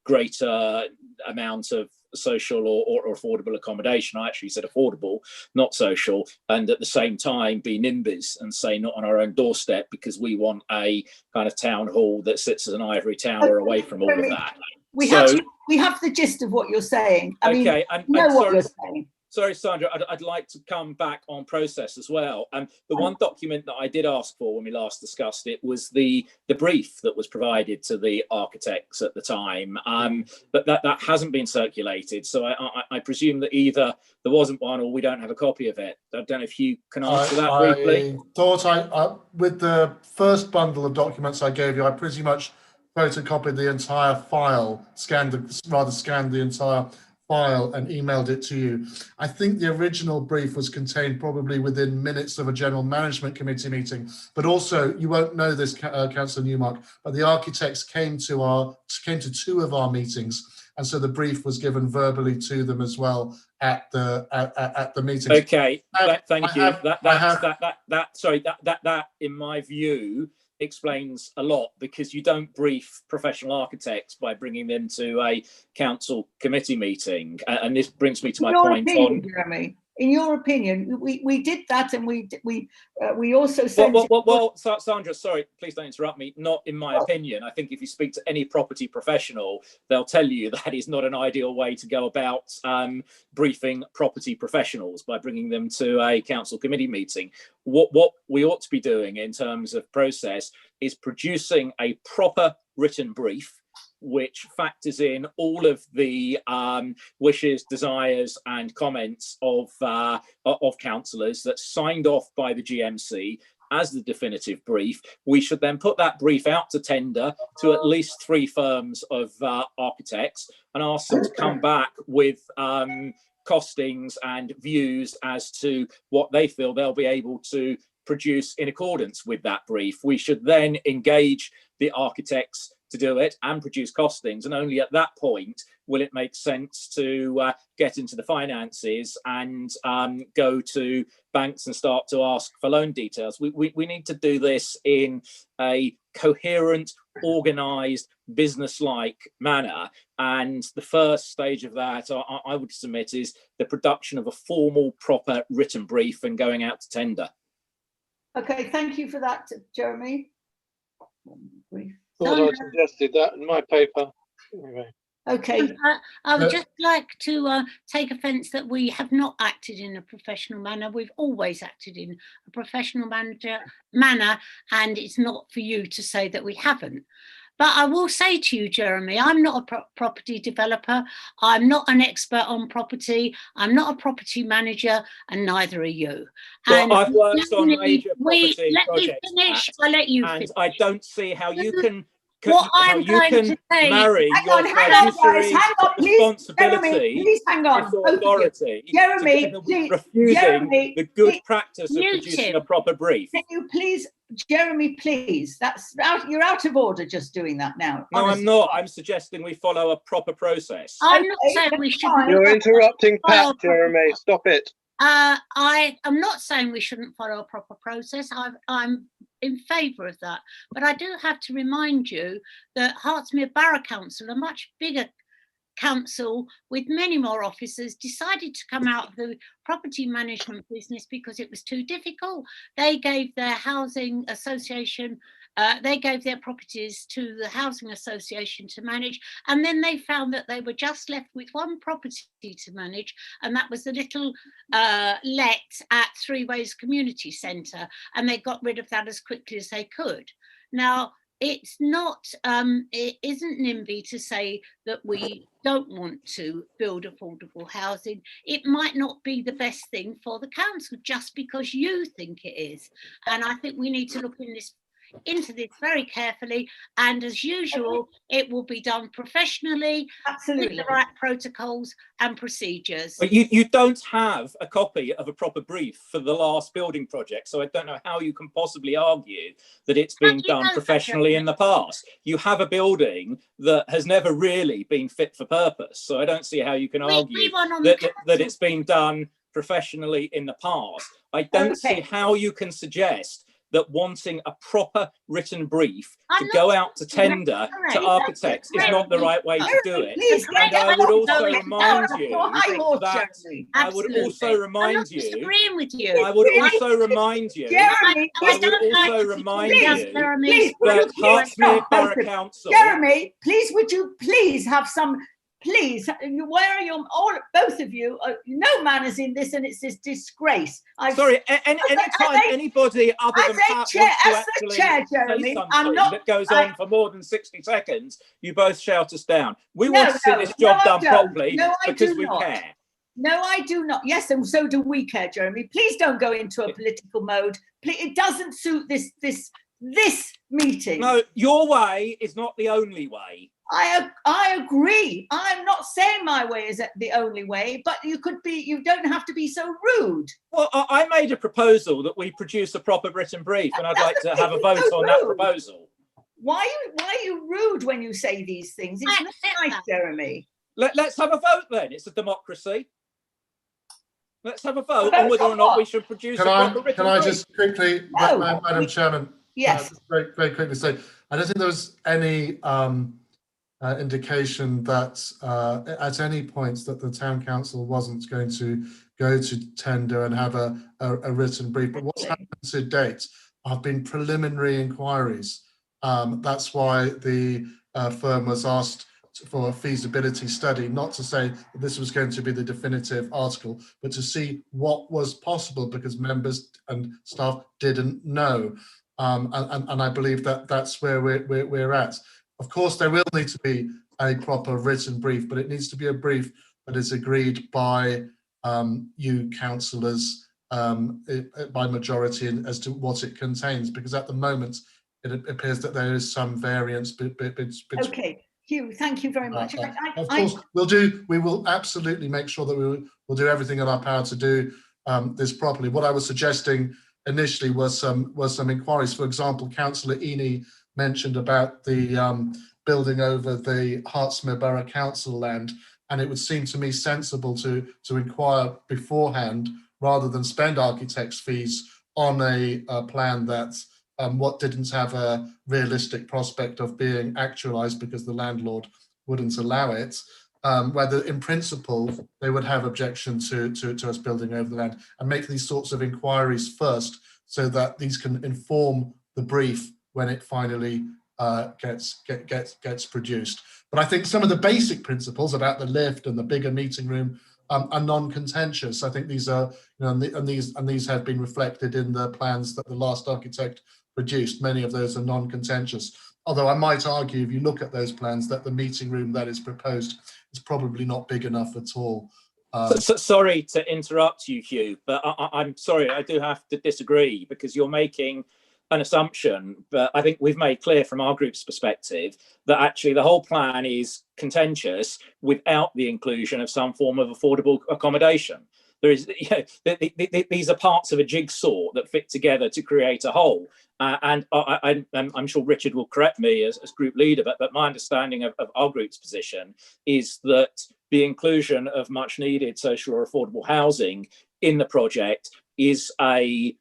greater amount of social or affordable accommodation. I actually said affordable, not social, and at the same time be NIMBYs and say not on our own doorstep, because we want a kind of town hall that sits as an ivory tower away from all of that. We have the gist of what you're saying. I mean, what you're saying. Sorry, Sandra, I'd like to come back on process as well. The one document that I did ask for when we last discussed it was the brief that was provided to the architects at the time, but that hasn't been circulated. So I presume that either there wasn't one or we don't have a copy of it. I don't know if you can answer that briefly. I thought with the first bundle of documents I gave you, I pretty much photocopied the entire file, scanned the entire file and emailed it to you. I think the original brief was contained probably within minutes of a general management committee meeting, but also you won't know this, Councillor Newmark, but the architects came to two of our meetings, and so the brief was given verbally to them as well at the meeting. Okay, thank you. That in my view explains a lot, because you don't brief professional architects by bringing them to a council committee meeting, and this brings me to my point on Jeremy. In your opinion, we did that, and we also sent. Well, Sandra, sorry, please don't interrupt me. Not in my opinion. I think if you speak to any property professional, they'll tell you that is not an ideal way to go about briefing property professionals by bringing them to a council committee meeting. What we ought to be doing in terms of process is producing a proper written brief, which factors in all of the wishes, desires and comments of councillors, that's signed off by the GMC as the definitive brief. We should then put that brief out to tender to at least 3 firms of architects and ask them to come back with costings and views as to what they feel they'll be able to produce in accordance with that brief. We should then engage the architects to do it and produce costings, and only at that point will it make sense to get into the finances and go to banks and start to ask for loan details. We need to do this in a coherent, organised, business-like manner, and the first stage of that I would submit is the production of a formal, proper written brief and going out to tender. Okay, thank you for that, Jeremy. Thought I suggested that in my paper. Anyway. Okay. I would just like to take offence that we have not acted in a professional manner. We've always acted in a professional manner, and it's not for you to say that we haven't. But I will say to you, Jeremy, I'm not a property developer. I'm not an expert on property. I'm not a property manager, and neither are you. Well, I've worked on major property let me projects, finish. Matt, I'll let you and finish. I don't see how you can What I'm going to say- marry your Hang on, fiduciary guys, hang on, please. responsibility Jeremy, please hang on. with both of you. authority Jeremy, together with please, refusing Jeremy, the good please, practice of mute producing him. a proper brief. Can you please, Jeremy, please? That's out. You're out of order just doing that now. No, honestly. I'm not. I'm suggesting we follow a proper process. I'm not Okay, saying we that's shouldn't. fine. You're interrupting Follow Pat, Jeremy. Stop it. I am not saying we shouldn't follow a proper process. I'm in favour of that. But I do have to remind you that Hertsmere Borough Council, a much bigger council with many more officers, decided to come out of the property management business because it was too difficult. They gave their housing association, they gave their properties to the housing association to manage, and then they found that they were just left with one property to manage, and that was the little let at Three Ways Community Centre, and they got rid of that as quickly as they could. Now, it's not, it isn't NIMBY to say that we don't want to build affordable housing. It might not be the best thing for the council just because you think it is. And I think we need to look into this very carefully, and as usual, it will be done professionally, Absolutely. with the right protocols and procedures. But you don't have a copy of a proper brief for the last building project, so I don't know how you can possibly argue that it's been done professionally in the past. You have a building that has never really been fit for purpose, so I don't see how you can argue that it's been done professionally in the past. I don't see how you can suggest that wanting a proper written brief to go out to tender to architects is not the right way to do it. And I would also remind you that I would also remind you that Hertsmere Borough Council. Jeremy, please, would you please have some? Please, where are you? Both of you, no manners in this, and it's this disgrace. Sorry, anytime anybody other than Pat wants to actually say something that goes on for more than 60 seconds, you both shout us down. We want to see this job done properly because we care. No, I do not. Yes, and so do we care, Jeremy. Please don't go into a political mode. Please, it doesn't suit this meeting. No, your way is not the only way. I agree. I'm not saying my way is the only way, but you don't have to be so rude. Well, I made a proposal that we produce a proper written brief, and I'd like to have a vote on that proposal. Why are you rude when you say these things? It's not nice, Jeremy. Let's have a vote then. It's a democracy. Let's have a vote on whether or not we should produce a proper written brief. Can I just quickly, Madam Chairman? Yes. Very, very quickly say, I don't think there was any indication that at any point that the town council wasn't going to go to tender and have a written brief. But what's happened to date have been preliminary inquiries. That's why the firm was asked for a feasibility study, not to say that this was going to be the definitive article, but to see what was possible, because members and staff didn't know. And I believe that that's where we're at. Of course, there will need to be a proper written brief, but it needs to be a brief that is agreed by you councillors by majority as to what it contains, because at the moment it appears that there is some variance. Okay, Hugh, thank you very much. Of course, we will absolutely make sure that we'll do everything in our power to do this properly. What I was suggesting initially was some inquiries. For example, Councillor Eni mentioned about the building over the Hertsmere Borough Council land, and it would seem to me sensible to inquire beforehand rather than spend architects' fees on a plan that what didn't have a realistic prospect of being actualised because the landlord wouldn't allow it. Whether in principle they would have objection to us building over the land, and make these sorts of inquiries first so that these can inform the brief when it finally gets produced. But I think some of the basic principles about the lift and the bigger meeting room are non-contentious. I think these are, and these have been reflected in the plans that the last architect produced. Many of those are non-contentious. Although I might argue, if you look at those plans, that the meeting room that is proposed is probably not big enough at all. Sorry to interrupt you, Hugh, but I'm sorry, I do have to disagree, because you're making an assumption, but I think we've made clear from our group's perspective that actually the whole plan is contentious without the inclusion of some form of affordable accommodation. There is, these are parts of a jigsaw that fit together to create a whole. And I'm sure Richard will correct me as group leader, but my understanding of our group's position is that the inclusion of much needed social or affordable housing in the project is a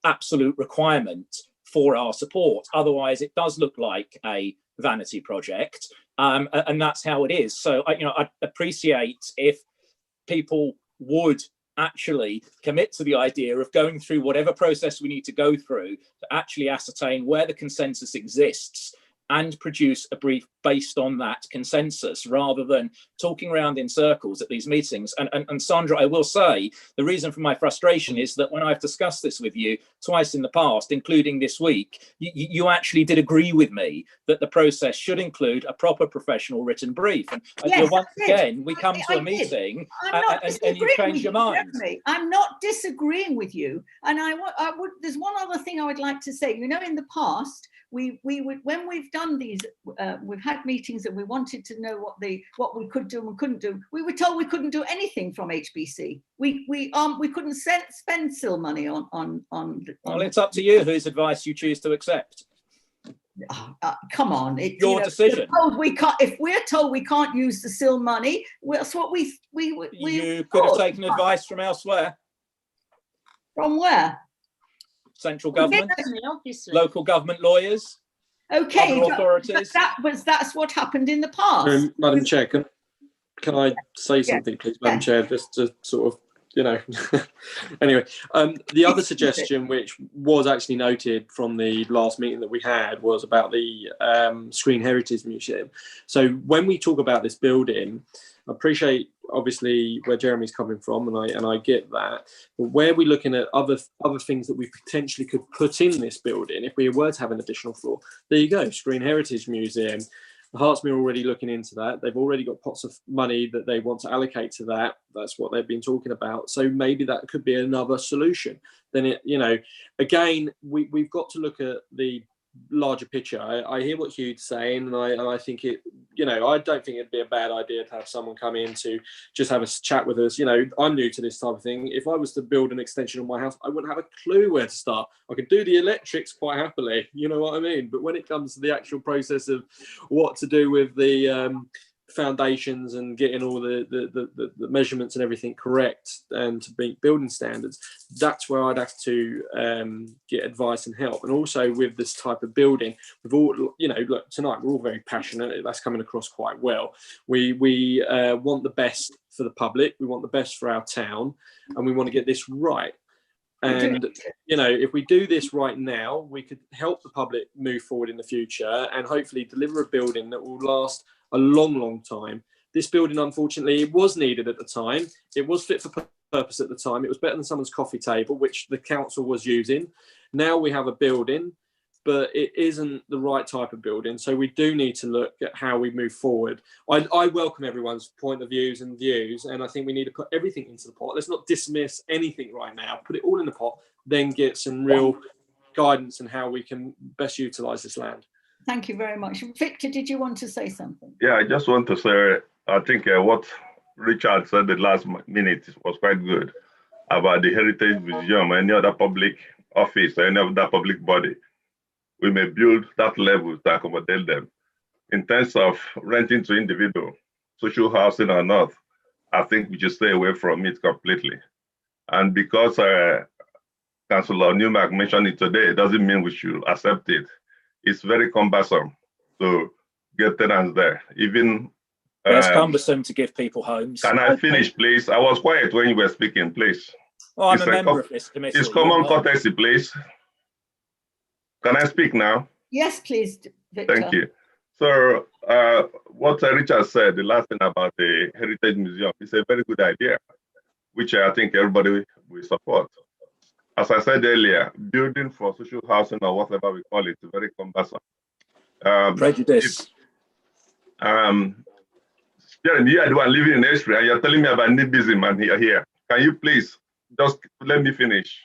absolute requirement for our support. Otherwise, it does look like a vanity project, and that's how it is. So, I appreciate if people would actually commit to the idea of going through whatever process we need to go through to actually ascertain where the consensus exists and produce a brief based on that consensus, rather than talking around in circles at these meetings. And Sandra, I will say, the reason for my frustration is that when I've discussed this with you twice in the past, including this week, you actually did agree with me that the process should include a proper professional written brief. And yes, once again, we come to a meeting and you change your mind. I'm not disagreeing with you. And I would, there's one other thing I would like to say. In the past, we would, when we've done these, we've had meetings and we wanted to know what we could do and we couldn't do. We were told we couldn't do anything from HBC. We couldn't spend SIL money on. Well, it's up to you whose advice you choose to accept. Come on, your decision. If we're told we can't use the SIL money, that's what we you could have taken advice from elsewhere. From where? Central government, obviously. Local government lawyers. Okay, authorities. That's what happened in the past. Madam Chair, can I say something, please, Madam Chair, just to sort of, anyway, the other suggestion, which was actually noted from the last meeting that we had, was about the Screen Heritage Museum. So when we talk about this building, I appreciate obviously where Jeremy's coming from, and I get that. But where we're looking at other things that we potentially could put in this building, if we were to have an additional floor, there you go, Screen Heritage Museum. The Hertsmere are already looking into that. They've already got pots of money that they want to allocate to that. That's what they've been talking about. So maybe that could be another solution. Then again, we've got to look at the larger picture. I hear what Hugh's saying, and I think it, I don't think it'd be a bad idea to have someone come in to just have a chat with us. I'm new to this type of thing. If I was to build an extension of my house, I wouldn't have a clue where to start. I could do the electrics quite happily, you know what I mean? But when it comes to the actual process of what to do with the foundations and getting all the measurements and everything correct and to meet building standards, that's where I'd have to get advice and help. And also with this type of building, we've all, look, tonight we're all very passionate. That's coming across quite well. We want the best for the public, we want the best for our town, and we want to get this right. And if we do this right now, we could help the public move forward in the future and hopefully deliver a building that will last a long time. This building, unfortunately, it was needed at the time. It was fit for purpose at the time. It was better than someone's coffee table, which the council was using. Now we have a building, but it isn't the right type of building. So we do need to look at how we move forward. I welcome everyone's point of views, and I think we need to put everything into the pot. Let's not dismiss anything right now. Put it all in the pot, then get some real guidance on how we can best utilise this land. Thank you very much. Victor, did you want to say something? Yeah, I just want to say, I think what Richard said the last minute was quite good about the Heritage Museum, any other public office, any other public body. We may build that level to accommodate them. In terms of renting to individual, social housing or not, I think we should stay away from it completely. And because Councillor Newmark mentioned it today, it doesn't mean we should accept it. It's very cumbersome to get tenants there. Even it's cumbersome to give people homes. Can I finish, please? I was quiet when you were speaking, please. Oh, I'm a member of this committee. It's common courtesy, please. Can I speak now? Yes, please, Victor. Thank you. So what Richard said, the last thing about the Heritage Museum, is a very good idea, which I think everybody will support. As I said earlier, building for social housing or whatever we call it is very cumbersome. Prejudice. Jeremy, you are the one living in Austria and you're telling me about NIMBYism and you're here. Can you please just let me finish?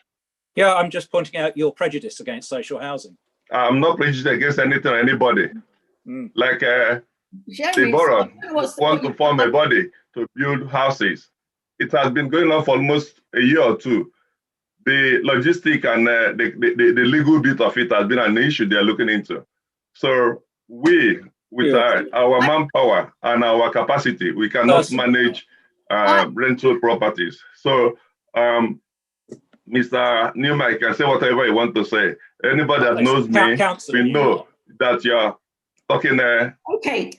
Yeah, I'm just pointing out your prejudice against social housing. I'm not prejudiced against anything or anybody. Like the borough want to form a body to build houses. It has been going on for almost a year or two. The logistic and the legal bit of it has been an issue they're looking into. So we, with our manpower and our capacity, we cannot manage rental properties. So Mr. Newmark can say whatever you want to say. Anybody that knows me, we know that you're talking. Okay,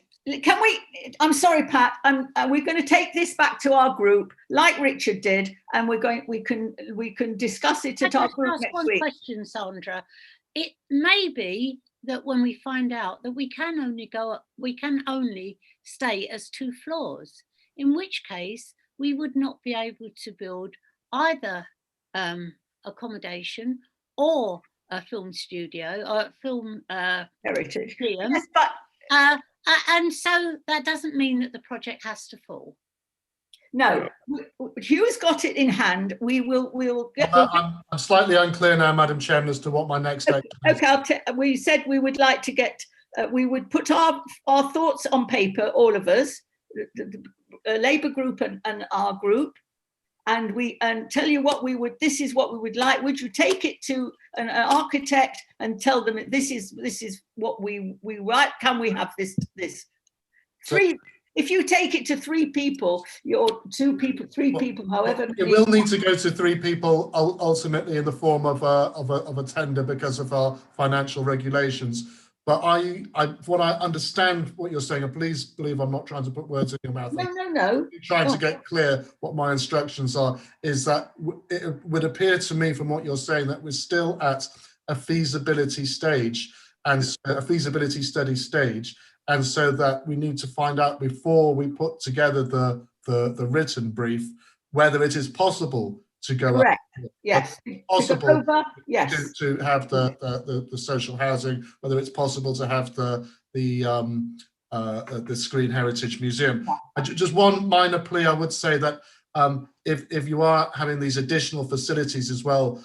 can we? I'm sorry, Pat. We're going to take this back to our group, like Richard did, and we can discuss it at our group next week. One question, Sandra. It may be that when we find out that we can only stay as 2 floors, in which case we would not be able to build either accommodation or a film studio or film heritage. Museum. Yes, but and so that doesn't mean that the project has to fall. No, Hugh's got it in hand. We'll get. I'm slightly unclear now, Madam Chairman, as to what my next action is. Okay, we said we would like to get. We would put our thoughts on paper, all of us, the Labour group and our group, and tell you what we would. This is what we would like. Would you take it to an architect and tell them this is what we write? Can we have this? Three. If you take it to 3 people, or 2 people, 3 people, however many. It will need to go to 3 people ultimately in the form of a tender because of our financial regulations. But what I understand what you're saying, and please believe I'm not trying to put words in your mouth. No. Trying to get clear what my instructions are, is that it would appear to me from what you're saying that we're still at a feasibility stage and a feasibility study stage. And so that we need to find out before we put together the written brief, whether it is possible to go Correct. up. Yes. Possible yes. to have the social housing, whether it's possible to have the Screen Heritage Museum. Just one minor plea, I would say that if you are having these additional facilities as well,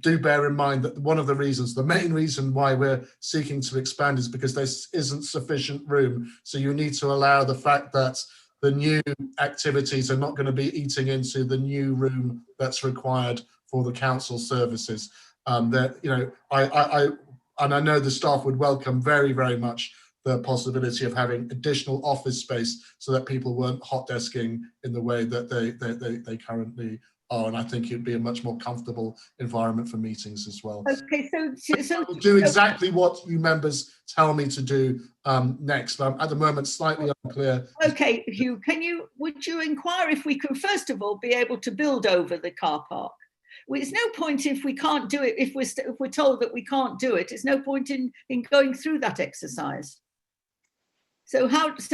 do bear in mind that one of the reasons, the main reason why we're seeking to expand is because there isn't sufficient room. So you need to allow the fact that the new activities are not going to be eating into the new room that's required for the council services. That, you know, I know the staff would welcome very, very much the possibility of having additional office space so that people weren't hot desking in the way that they currently are, and I think it'd be a much more comfortable environment for meetings as well. Okay, so I'll do exactly what you members tell me to do next, but I'm at the moment slightly unclear. Okay, Hugh, would you inquire if we can first of all be able to build over the car park? Well, it's no point if we can't do it, if we're told that we can't do it, it's no point in going through that exercise. So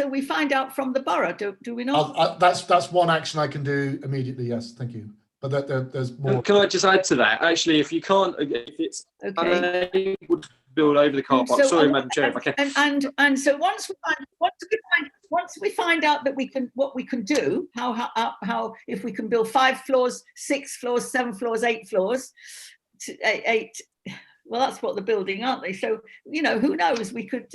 we find out from the borough, do we not? That's one action I can do immediately, yes, thank you. But there's more. Can I just add to that? Actually, if it's unable to build over the car park, sorry, Madam Chair, if I can. And so once we find out that what we can do, how if we can build 5 floors, 6 floors, 7 floors, 8 floors, 8, Well, that's what they're building, aren't they? So, you know, who knows? We could,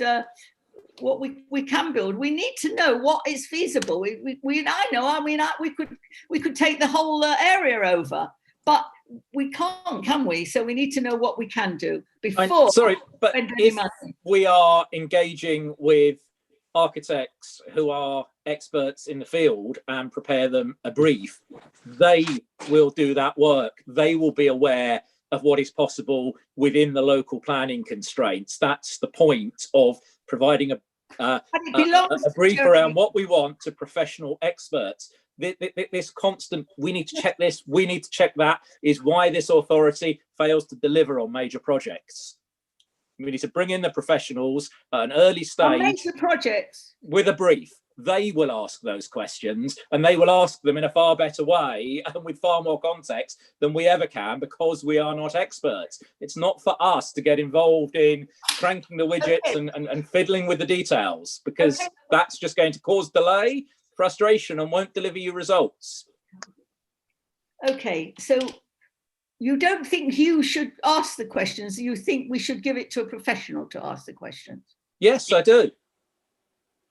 what we can build. We need to know what is feasible. We could take the whole area over, but we can't, can we? So we need to know what we can do before. Sorry, but spend any if money. we are engaging with architects who are experts in the field and prepare them a brief, they will do that work. They will be aware of what is possible within the local planning constraints. That's the point of providing a brief around what we want to professional experts. This constant, we need to check this, we need to check that, is why this authority fails to deliver on major projects. We need to bring in the professionals at an early stage Major projects with a brief. They will ask those questions, and they will ask them in a far better way and with far more context than we ever can, because we are not experts. It's not for us to get involved in cranking the widgets and fiddling with the details, because that's just going to cause delay, frustration, and won't deliver you results. Okay, so you don't think you should ask the questions, you think we should give it to a professional to ask the questions? Yes, I do.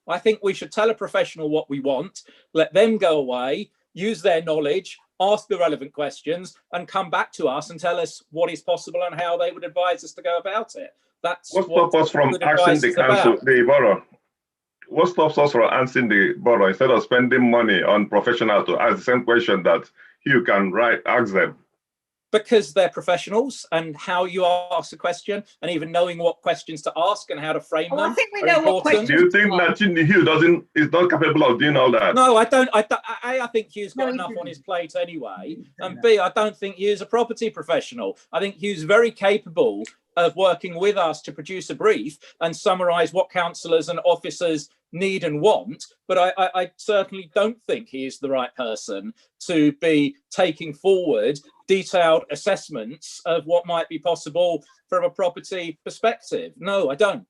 I think we should tell a professional what we want, let them go away, use their knowledge, ask the relevant questions, and come back to us and tell us what is possible and how they would advise us to go about it. That's what stops us from asking the council, the borough? What stops us from answering the borough instead of spending money on professionals to ask the same question that you can ask them? Because they're professionals, and how you ask a question and even knowing what questions to ask and how to frame them. I think we know what questions. Do you think that Chinny Hugh is not capable of doing all that? No, I don't. I think Hugh's got enough on his plate anyway. And B, I don't think Hugh's a property professional. I think Hugh's very capable of working with us to produce a brief and summarise what councillors and officers need and want, but I certainly don't think he is the right person to be taking forward detailed assessments of what might be possible from a property perspective. No, I don't.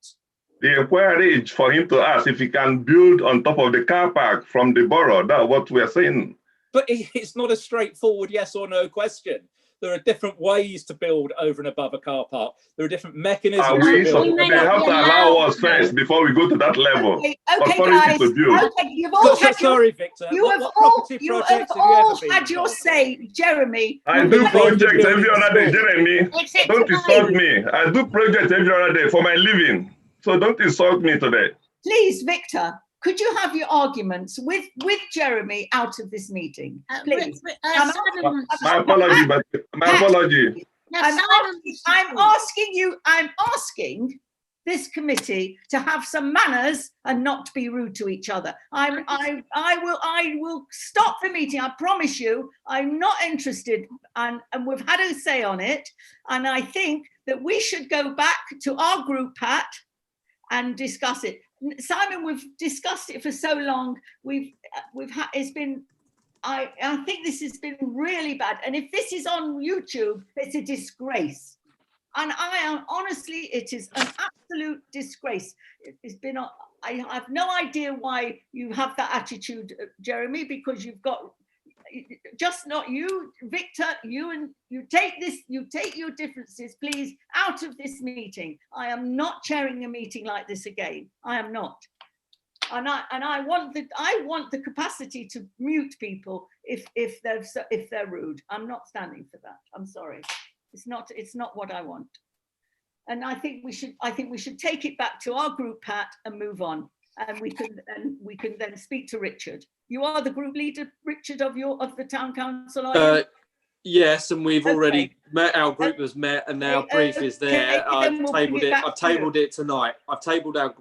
The inquiry is for him to ask if he can build on top of the car park from the borough. That's what we are saying. But it's not a straightforward yes or no question. There are different ways to build over and above a car park. There are different mechanisms. They have to allow us first before we go to that level. Okay, guys. Okay, you've all had sorry, Victor. You have all had your say, Jeremy. I do projects every other day, Jeremy. Don't insult me. I do projects every other day for my living. So don't insult me today. Please, Victor. Could you have your arguments with Jeremy out of this meeting, please? My apology. I'm asking this committee to have some manners and not be rude to each other. I will stop the meeting. I promise you. I'm not interested, and we've had a say on it. And I think that we should go back to our group, Pat, and discuss it. Simon, we've discussed it for so long. It's been, I think this has been really bad. And if this is on YouTube, it's a disgrace. And honestly, it is an absolute disgrace. It's been, I have no idea why you have that attitude, Jeremy, because you've got, just not you, Victor, you take your differences, please, out of this meeting. I am not chairing a meeting like this again. I am not. And I want the capacity to mute people if they're rude. I'm not standing for that. I'm sorry. It's not what I want. And I think we should take it back to our group, Pat, and move on. And we can then speak to Richard. You are the group leader, Richard, of the town council, are you? Yes, and we've already met. Our group has met, and our brief is there. I've tabled it tonight. I've tabled our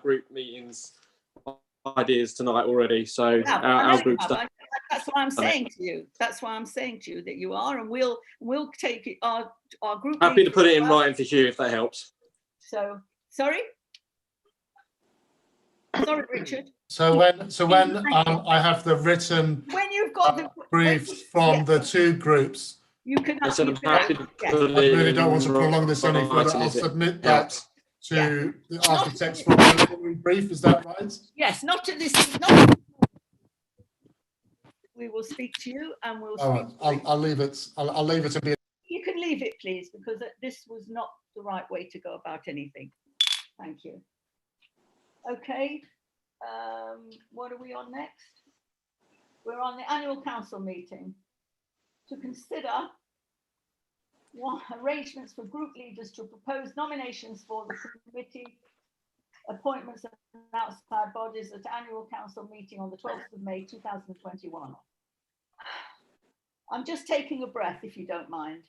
group meetings ideas tonight already. So our group's done. That's why I'm saying to you. That's why I'm saying to you that you are, and we'll take it. Our group. Happy to put it in writing for Hugh if that helps. So sorry. Sorry, Richard. So when I have the written briefs from the two groups, you can. I really don't want to prolong this any further. I'll submit that to the architects for a brief. Is that right? Yes, not to this. We will speak to you, and we'll. All right. I'll leave it. I'll leave it to be. You can leave it, please, because this was not the right way to go about anything. Thank you. Okay, what are we on next? We're on the annual council meeting to consider arrangements for group leaders to propose nominations for the committee appointments and outside bodies at annual council meeting on the 12th of May 2021. I'm just taking a breath, if you don't mind.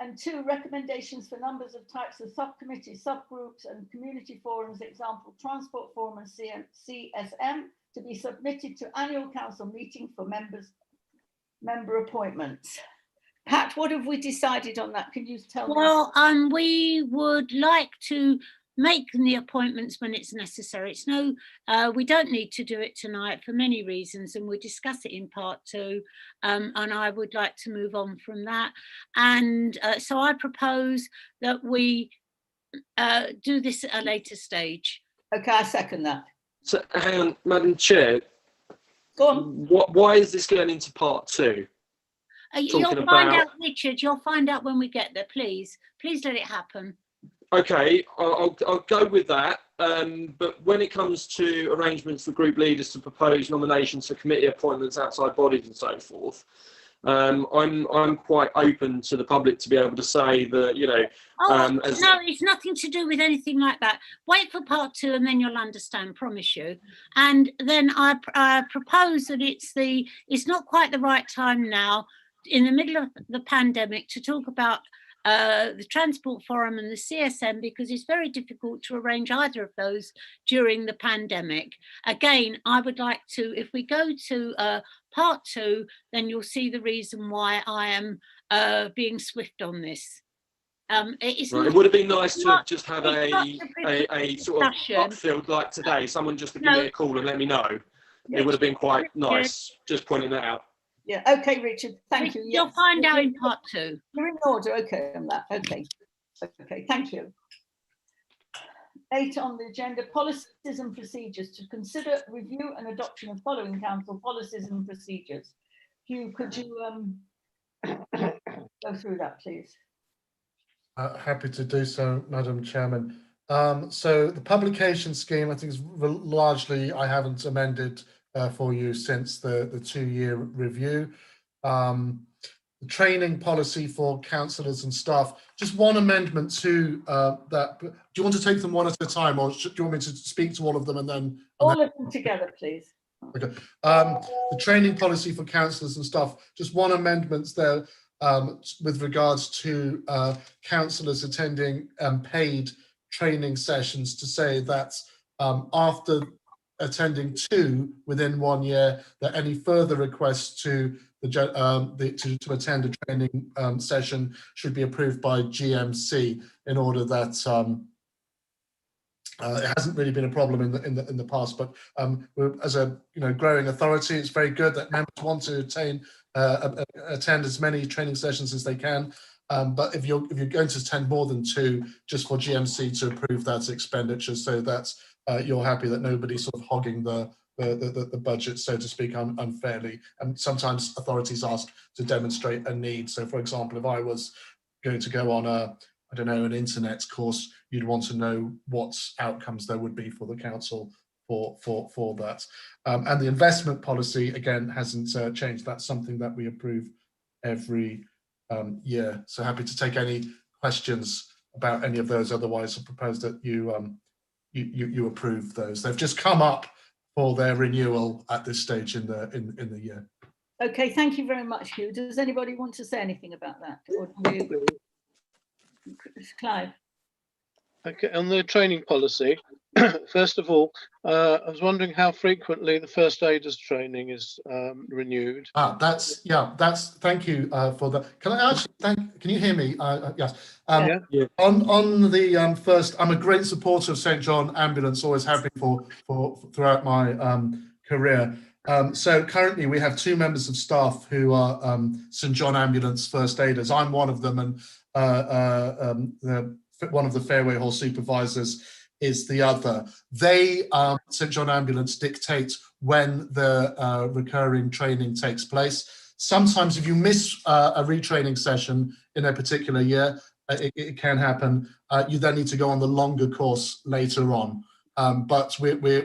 And two, recommendations for numbers of types of subcommittees, subgroups and community forums, example, transport forum and CSM, to be submitted to annual council meeting for member appointments. Pat, what have we decided on that? Can you tell me? Well, we would like to make the appointments when it's necessary. It's no, we don't need to do it tonight for many reasons, and we'll discuss it in part 2. And I would like to move on from that. And so I propose that we do this at a later stage. Okay, I second that. So, hang on, Madam Chair. Go on. Why is this going into part 2? You'll find out, Richard. You'll find out when we get there. Please let it happen. Okay, I'll go with that. But when it comes to arrangements for group leaders to propose nominations for committee appointments, outside bodies, and so forth, I'm quite open to the public to be able to say that, you know. No, it's nothing to do with anything like that. Wait for part 2, and then you'll understand. Promise you. And then I propose that it's not quite the right time now, in the middle of the pandemic, to talk about the Transport Forum and the CSM, because it's very difficult to arrange either of those during the pandemic. Again, I would like to, if we go to part 2, then you'll see the reason why I am being swift on this. It would have been nice to just have a sort of upfield like today. Someone just to give me a call and let me know. It would have been quite nice, just pointing that out. Yeah, okay, Richard, thank you. You'll find out in part 2. You're in order, okay, on that, okay, thank you. 8 on the agenda, policies and procedures, to consider, review and adoption of following council policies and procedures. Hugh, could you go through that, please? Happy to do so, Madam Chairman. So the publication scheme, I think, is largely, I haven't amended for you since the 2-year review. The training policy for councillors and staff, just one amendment to that. Do you want to take them one at a time, or do you want me to speak to all of them and then? All of them together, please. Okay. The training policy for councillors and staff, just one amendment there with regards to councillors attending paid training sessions, to say that after attending 2 within 1 year, that any further requests to to attend a training session should be approved by GMC, in order that it hasn't really been a problem in the past, but as a growing authority, it's very good that members want to attend as many training sessions as they can. But if you're going to attend more than 2, just for GMC to approve that expenditure, so that you're happy that nobody's sort of hogging the budget, so to speak, unfairly. And sometimes authorities ask to demonstrate a need. So, for example, if I was going to go on an internet course, you'd want to know what outcomes there would be for the council for that. And the investment policy, again, hasn't changed. That's something that we approve every year. So happy to take any questions about any of those. Otherwise, I propose that you approve those. They've just come up for their renewal at this stage in the year. Okay, thank you very much, Hugh. Does anybody want to say anything about that, or do we agree? Clive. Okay, on the training policy, first of all, I was wondering how frequently the first aiders training is renewed. Thank you for that. Can I actually can you hear me? Yes. Yeah. On the first, I'm a great supporter of St. John Ambulance, always have been for throughout my career. So currently we have 2 members of staff who are St. John Ambulance first aiders. I'm one of them, and one of the Fairway Hall supervisors is the other. They, St. John Ambulance, dictate when the recurring training takes place. Sometimes if you miss a retraining session in a particular year, it can happen. You then need to go on the longer course later on. But we're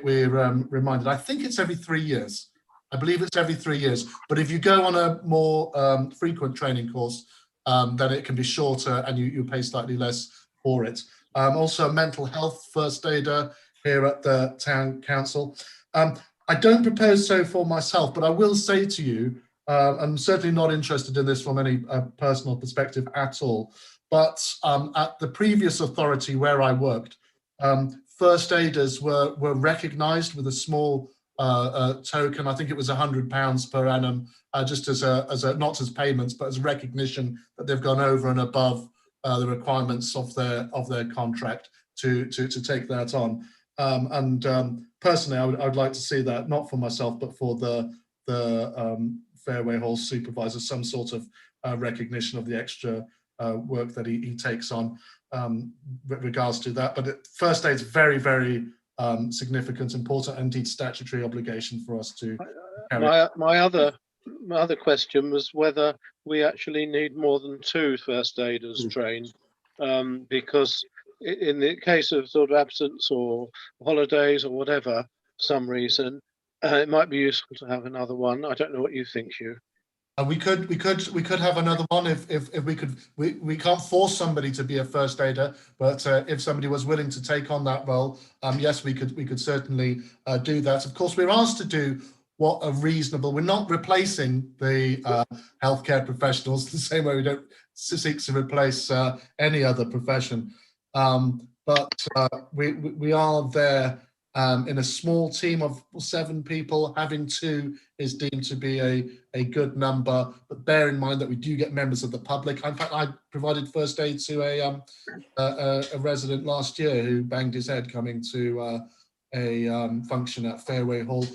reminded, I think it's every 3 years. I believe it's every 3 years. But if you go on a more frequent training course, then it can be shorter and you pay slightly less for it. Also a mental health first aider here at the Town Council. I don't propose so for myself, but I will say to you, I'm certainly not interested in this from any personal perspective at all. But at the previous authority where I worked, first aiders were recognised with a small token. I think it was £100 per annum, just as a not as payments, but as recognition that they've gone over and above the requirements of their contract to take that on. Personally, I would like to see that, not for myself, but for the Fairway Hall supervisor, some sort of recognition of the extra work that he takes on with regards to that. But first aid is very, very significant, important, and indeed statutory obligation for us to carry. My other question was whether we actually need more than 2 first aiders trained, because in the case of sort of absence or holidays or whatever, some reason, it might be useful to have another one. I don't know what you think, Hugh. We could have another one if we could. We can't force somebody to be a first aider, but if somebody was willing to take on that role, yes, we could certainly do that. Of course, we're asked to do what are reasonable. We're not replacing the healthcare professionals the same way we don't seek to replace any other profession. But we are there in a small team of 7 people. Having 2 is deemed to be a good number, but bear in mind that we do get members of the public. In fact, I provided first aid to a resident last year who banged his head coming to a function at Fairway Hall.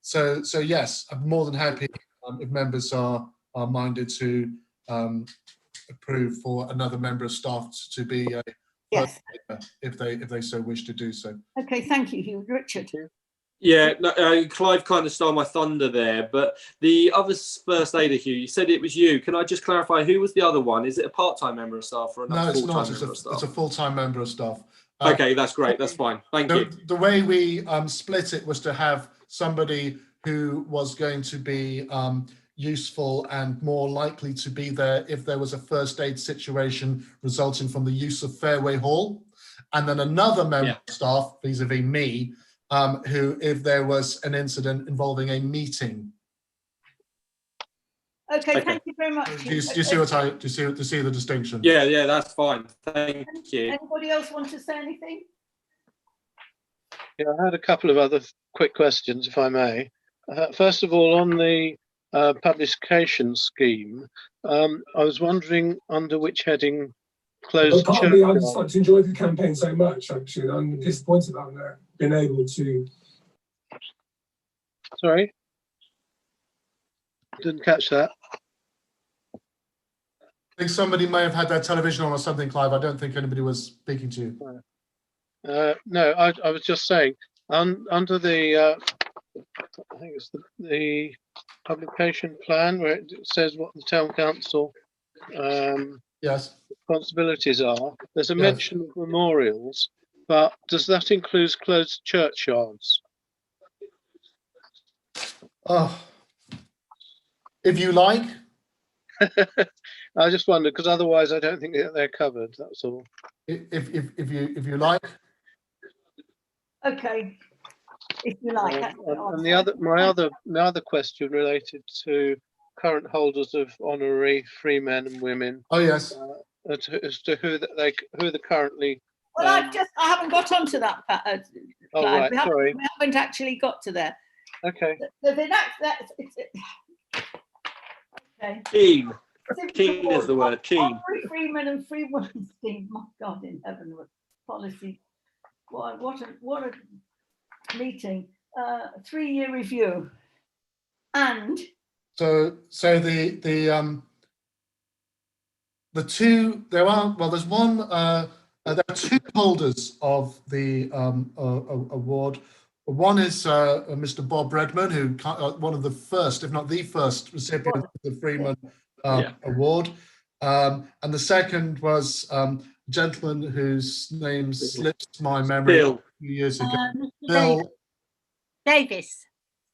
So yes, I'm more than happy if members are minded to approve for another member of staff to be a Yes. if they so wish to do so. Okay, thank you, Hugh. Richard. Yeah, no, Clive kind of stole my thunder there, but the other first aider, Hugh, you said it was you. Can I just clarify, who was the other one? Is it a part-time member of staff or another full-time member of staff? It's a full-time member of staff. Okay, that's great. That's fine. Thank you. The way we split it was to have somebody who was going to be useful and more likely to be there if there was a first aid situation resulting from the use of Fairway Hall, and then another member of staff, vis-a-vis me, who, if there was an incident involving a meeting. Okay, thank you very much. Do you see the distinction? Yeah, that's fine. Thank you. Anybody else want to say anything? Yeah, I had a couple of other quick questions, if I may. First of all, on the publication scheme, I was wondering under which heading closed part of me, I just like to enjoy the campaign so much, actually. I'm disappointed about that, being able to. Sorry? Didn't catch that. I think somebody may have had their television on or something, Clive. I don't think anybody was speaking to you. No, I was just saying, under the, I think it's the publication plan where it says what the town council yes responsibilities are. There's a mention of memorials, but does that include closed churchyards? Oh, if you like. I just wondered, because otherwise I don't think that they're covered. That's all. If you like. Okay. If you like. And my other question related to current holders of honorary free men and women. Oh yes. As to who they're currently. Well, I haven't got onto that. Oh, right, sorry. We haven't actually got to there. Okay. Okay. Keen. Keen is the word. Keen. Freemen and free women scheme. My God in heaven, policy. What a meeting. 3-year review. And so the two there are there's one there are 2 holders of the award. One is Mr. Bob Redman, who one of the first, if not the first, recipient of the Freeman Award. And the second was a gentleman whose name slips my memory a few years ago. Bill Davis.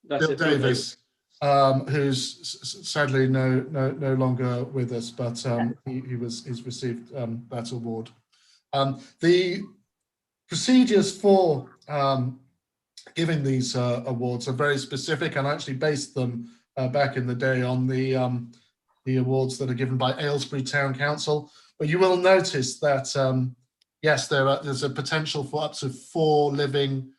Bill Davis, who's sadly no longer with us, but he's received that award. The procedures for giving these awards are very specific, and I actually based them back in the day on the awards that are given by Aylesbury Town Council. But you will notice that yes, there's a potential for up to 4 living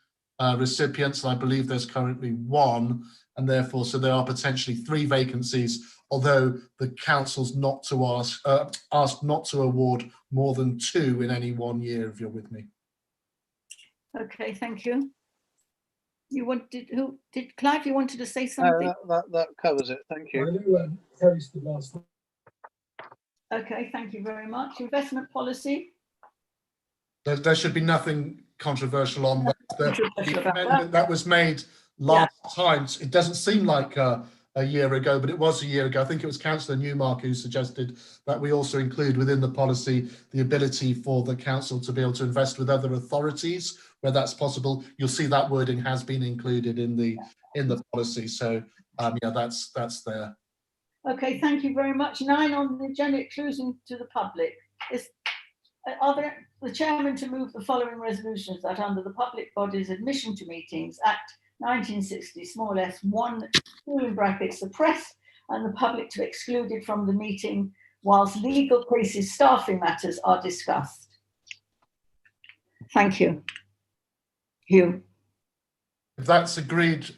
recipients. I believe there's currently 1, and therefore, so there are potentially 3 vacancies, although the council's not to asked not to award more than 2 in any 1 year, if you're with me. Okay, thank you. Clive, you wanted to say something? That covers it, thank you. I know Terry's the last one. Okay, thank you very much. Investment policy? There should be nothing controversial on that. Controversial about amendment that was made last time, it doesn't seem like a year ago, but it was a year ago. I think it was Councillor Newmark who suggested that we also include within the policy the ability for the council to be able to invest with other authorities where that's possible. You'll see that wording has been included in the policy. So yeah, that's there. Okay, thank you very much. 9 on the agenda, exclusion to the public. Are there the chairman to move the following resolutions that under the Public Bodies Admission to Meetings Act 1960, small s 1, 2 in brackets, the press and the public to be excluded from the meeting whilst legal cases, staffing matters are discussed. Thank you. Hugh. If that's agreed,